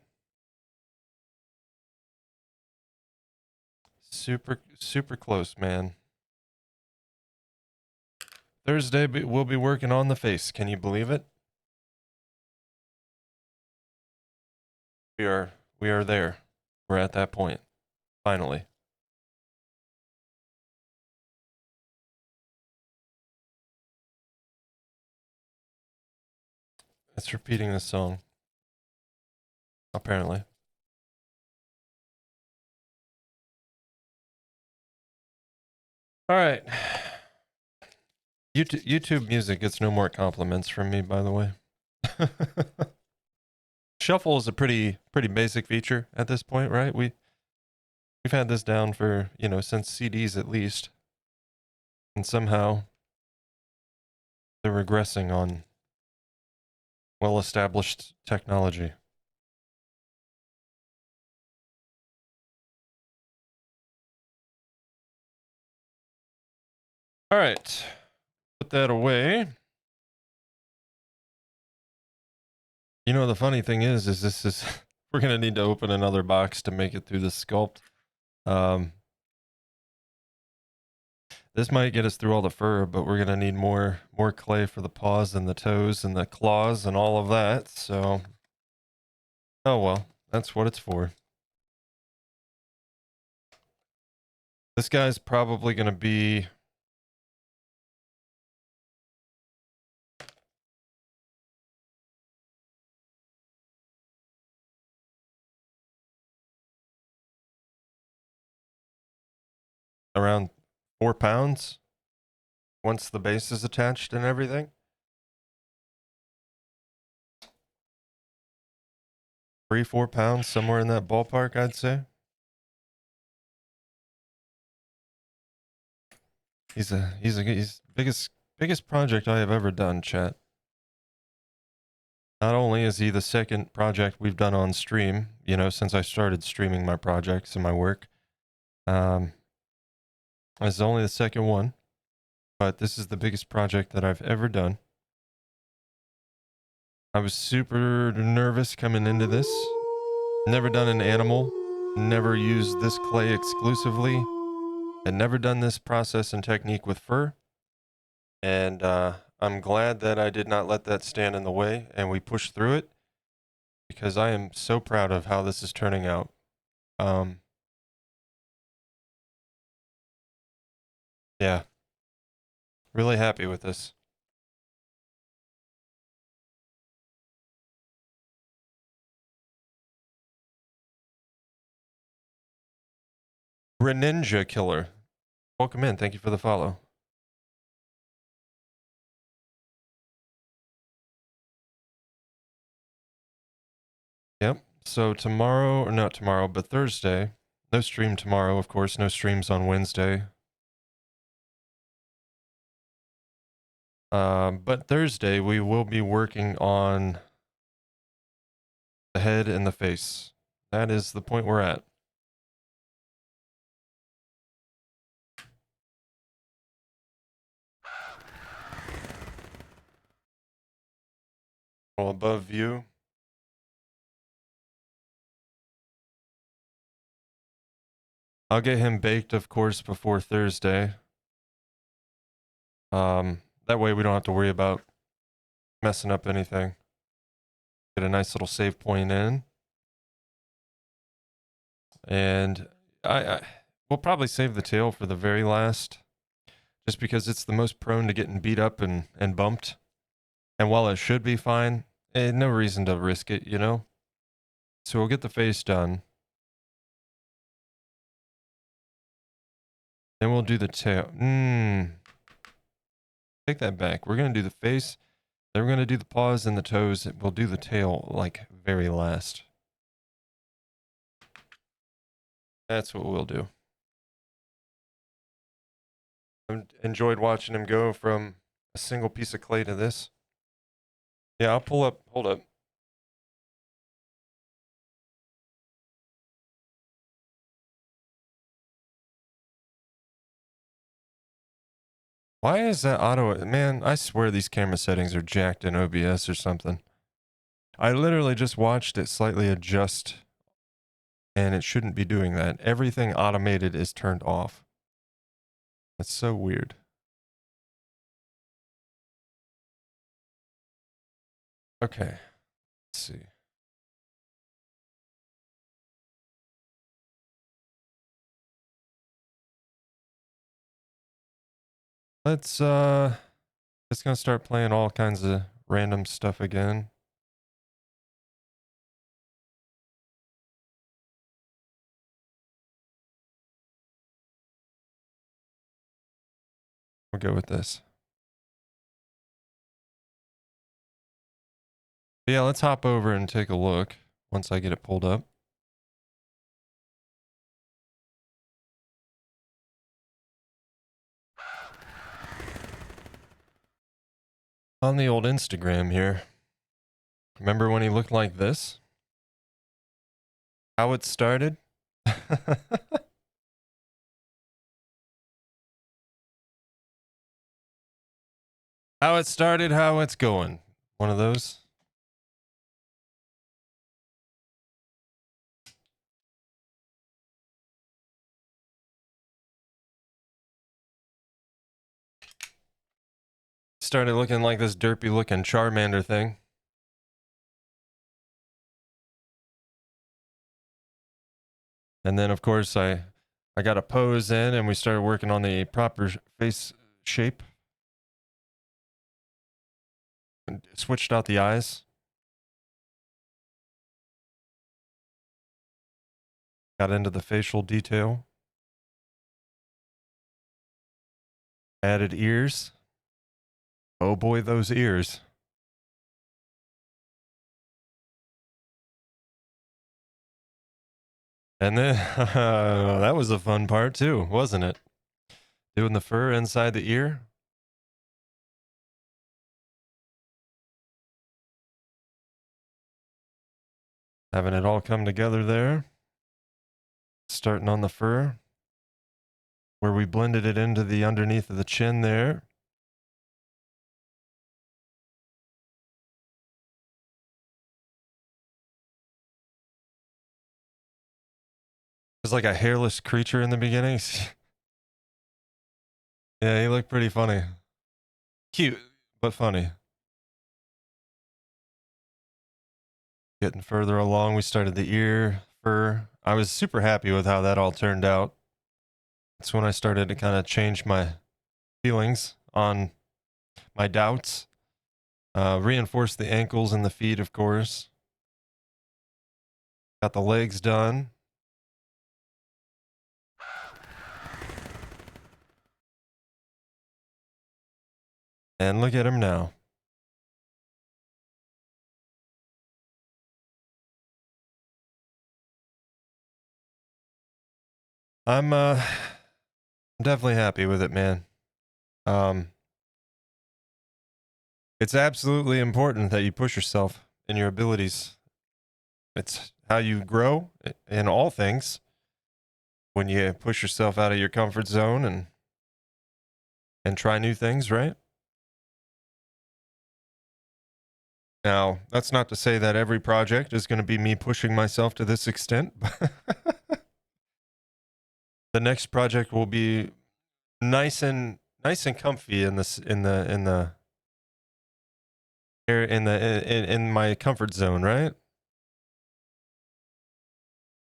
Super close, man. Thursday, we'll be working on the face. Can you believe it? We are there. We're at that point. Finally. It's repeating this song. Apparently. All right. YouTube music gets no more compliments from me, by the way. Shuffle is a pretty basic feature at this point, right? We've had this down for, since CDs at least. And somehow they're regressing on well-established technology. All right. Put that away. You know, the funny thing is this is we're gonna need to open another box to make it through the sculpt. This might get us through all the fur, but we're gonna need more clay for the paws and the toes and the claws and all of that. So, oh well, that's what it's for. This guy's probably gonna be around 4 pounds once the base is attached and everything. 3-4 pounds, somewhere in that ballpark, I'd say. He's biggest project I have ever done, chat. Not only is he the second project we've done on stream, since I started streaming my projects and my work. It's only the second one, but this is the biggest project that I've ever done. I was super nervous coming into this. Never done an animal, never used this clay exclusively, and never done this process and technique with fur. And I'm glad that I did not let that stand in the way and we pushed through it, because I am so proud of how this is turning out. Yeah, really happy with this. Greninja Killer, welcome in. Thank you for the follow. Yep. So tomorrow, or not tomorrow, but Thursday. No stream tomorrow, of course. No streams on Wednesday. But Thursday we will be working on the head and the face. That is the point we're at. Well, above view. I'll get him baked, of course, before Thursday. That way we don't have to worry about messing up anything. Get a nice little save point in. And we'll probably save the tail for the very last, just because it's the most prone to getting beat up and bumped. And while it should be fine, no reason to risk it, So we'll get the face done. Then we'll do the tail. Take that back. We're going to do the face. Then we're going to do the paws and the toes. We'll do the tail, like, very last. That's what we'll do. I've enjoyed watching him go from a single piece of clay to this. Yeah, I'll pull up. Hold up. Why is that auto? Man, I swear these camera settings are jacked in OBS or something. I literally just watched it slightly adjust, and it shouldn't be doing that. Everything automated is turned off. That's so weird. Okay, let's see. Let's just gonna start playing all kinds of random stuff again. We'll go with this. But yeah, let's hop over and take a look once I get it pulled up. On the old Instagram here. Remember when he looked like this? How it started? How it started, how it's going. One of those. Started looking like this derpy looking Charmander thing. And then of course I got a pose in and we started working on the proper face shape. And switched out the eyes. Got into the facial detail. Added ears. Oh boy, those ears. And then that was a fun part too, wasn't it? Doing the fur inside the ear. Having it all come together there. Starting on the fur. Where we blended it into the underneath of the chin there. It was like a hairless creature in the beginning. Yeah, he looked pretty funny. Cute, but funny. Getting further along, we started the ear fur. I was super happy with how that all turned out. That's when I started to kind of change my feelings on my doubts. Reinforce the ankles and the feet, of course. Got the legs done. And look at him now. I'm definitely happy with it, man. It's absolutely important that you push yourself in your abilities. It's how you grow in all things. When you push yourself out of your comfort zone and try new things, right? Now, that's not to say that every project is going to be me pushing myself to this extent. The next project will be nice and comfy in this in my comfort zone, right?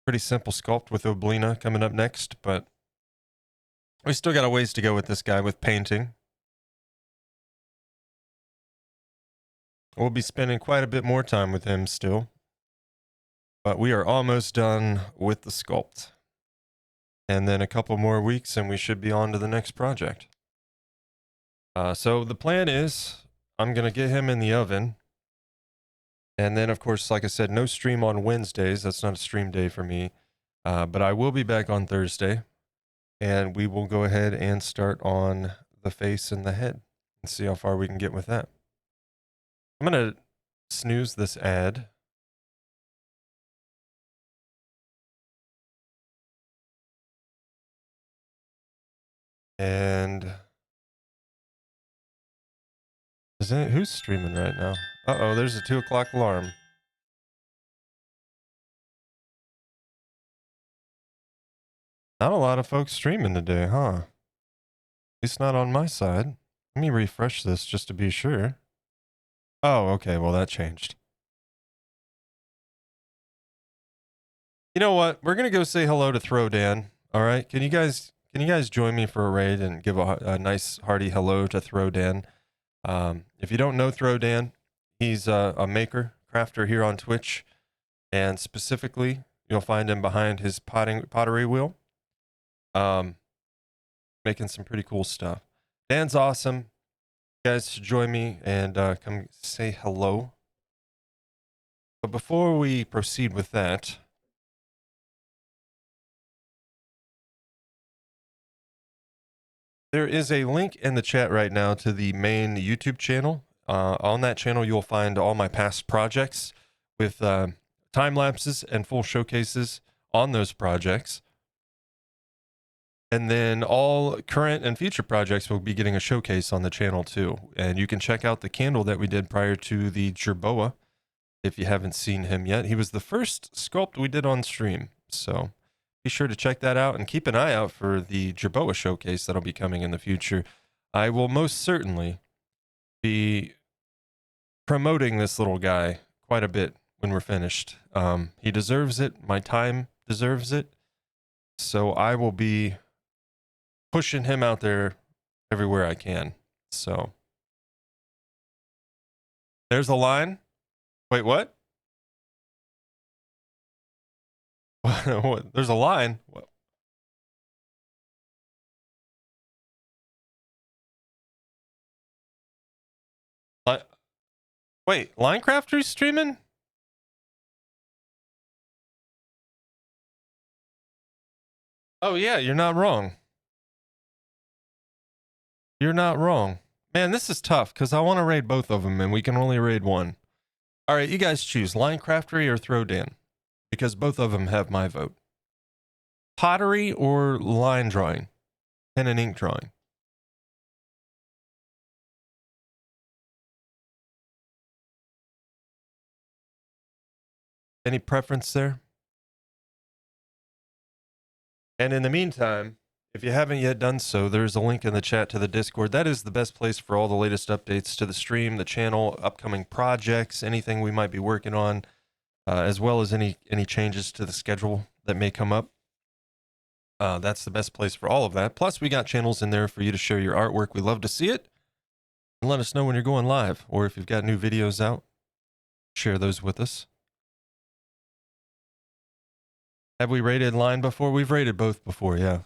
Pretty simple sculpt with Oblina coming up next, but we still got a ways to go with this guy with painting. We'll be spending quite a bit more time with him still, but we are almost done with the sculpt. And then a couple more weeks and we should be on to the next project. So the plan is I'm going to get him in the oven. And then, of course, like I said, no stream on Wednesdays. That's not a stream day for me. But I will be back on Thursday. And we will go ahead and start on the face and the head and see how far we can get with that. I'm going to snooze this ad. And Who's streaming right now? Uh-oh, there's a 2 o'clock alarm. Not a lot of folks streaming today, huh? At least not on my side. Let me refresh this just to be sure. Oh, okay, well that changed. You know what? We're gonna go say hello to Throwdan. All right, can you guys join me for a raid and give a nice hearty hello to Throwdan? If you don't know Throwdan, he's a maker, crafter here on Twitch, and specifically, you'll find him behind his pottery wheel, making some pretty cool stuff. Dan's awesome. You guys should join me and come say hello. But before we proceed with that, there is a link in the chat right now to the main YouTube channel. On that channel, you'll find all my past projects with time lapses and full showcases on those projects. And then all current and future projects will be getting a showcase on the channel too. And you can check out the candle that we did prior to the Jerboa if you haven't seen him yet. He was the first sculpt we did on stream. So be sure to check that out and keep an eye out for the Jerboa showcase that'll be coming in the future. I will most certainly be promoting this little guy quite a bit when we're finished. He deserves it. My time deserves it. So I will be pushing him out there everywhere I can. So there's a line. Wait, what? What? There's a line. What? Wait, Linecrafter's streaming? Oh yeah, you're not wrong. You're not wrong. Man, this is tough because I want to raid both of them and we can only raid one. All right, you guys choose Linecraftery or Throwdan because both of them have my vote. Pottery or line drawing, pen and ink drawing. Any preference there? And in the meantime, if you haven't yet done so, there's a link in the chat to the Discord. That is the best place for all the latest updates to the stream, the channel, upcoming projects, anything we might be working on, as well as any changes to the schedule that may come up. That's the best place for all of that. Plus, we got channels in there for you to share your artwork. We love to see it. And let us know when you're going live, or if you've got new videos out, share those with us. Have we rated line before? We've rated both before, yeah.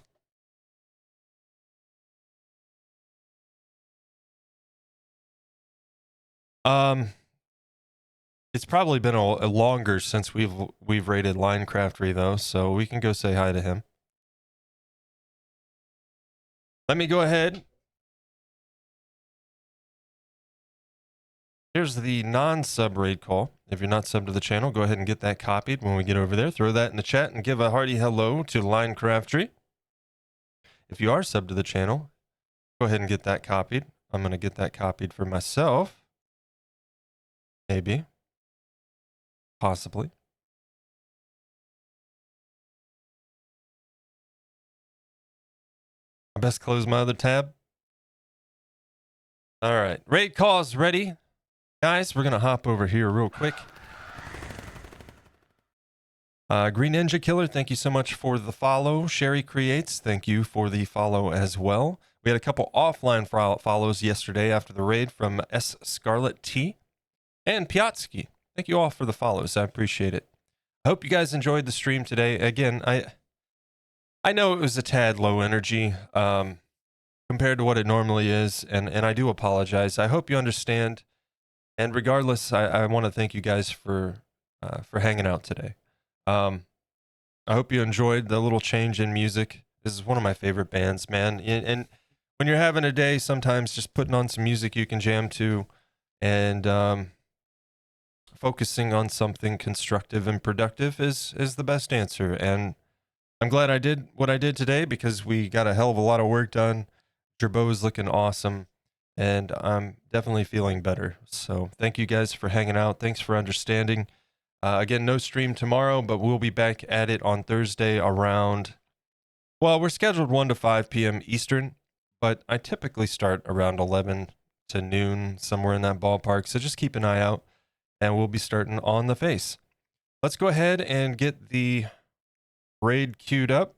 It's probably been a longer since we've rated Linecraftery though, so we can go say hi to him. Let me go ahead. Here's the non-sub raid call. If you're not subbed to the channel, go ahead and get that copied when we get over there. Throw that in the chat and give a hearty hello to Linecraftery. If you are subbed to the channel, go ahead and get that copied. I'm going to get that copied for myself. Maybe. Possibly. I best close my other tab. All right. Raid calls ready. Guys, we're going to hop over here real quick. Green Ninja Killer, thank you so much for the follow. Sherry Creates, thank you for the follow as well. We had a couple offline follows yesterday after the raid from S. Scarlet T and Piatsky. Thank you all for the follows. I appreciate it. I hope you guys enjoyed the stream today. Again, I know it was a tad low energy compared to what it normally is, and I do apologize. I hope you understand. And regardless, I want to thank you guys for hanging out today. I hope you enjoyed the little change in music. This is one of my favorite bands, man. And when you're having a day, sometimes just putting on some music you can jam to and focusing on something constructive and productive is the best answer. And I'm glad I did what I did today because we got a hell of a lot of work done. Jerboa is looking awesome. and I'm definitely feeling better. So thank you guys for hanging out. Thanks for understanding. Again, no stream tomorrow, but we'll be back at it on Thursday around, well, we're scheduled 1 to 5 p.m. Eastern, but I typically start around 11 to noon, somewhere in that ballpark. So just keep an eye out, and we'll be starting on the face. Let's go ahead and get the raid queued up.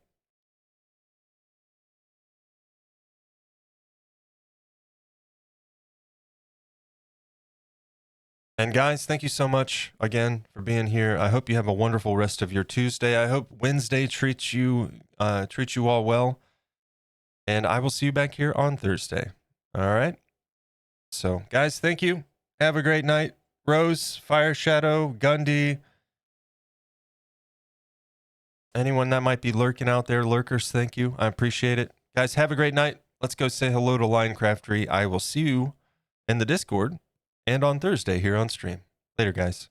And guys, thank you so much again for being here. I hope you have a wonderful rest of your Tuesday. I hope Wednesday treats you all well. And I will see you back here on Thursday. All right. So, guys, thank you. Have a great night. Rose, Fire Shadow, Gundy, anyone that might be lurking out there, lurkers, thank you. I appreciate it. Guys, have a great night. Let's go say hello to Linecraftery. I will see you in the Discord and on Thursday here on stream. Later, guys.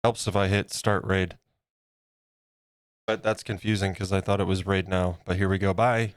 Helps if I hit start raid. But that's confusing because I thought it was raid now. But here we go. Bye.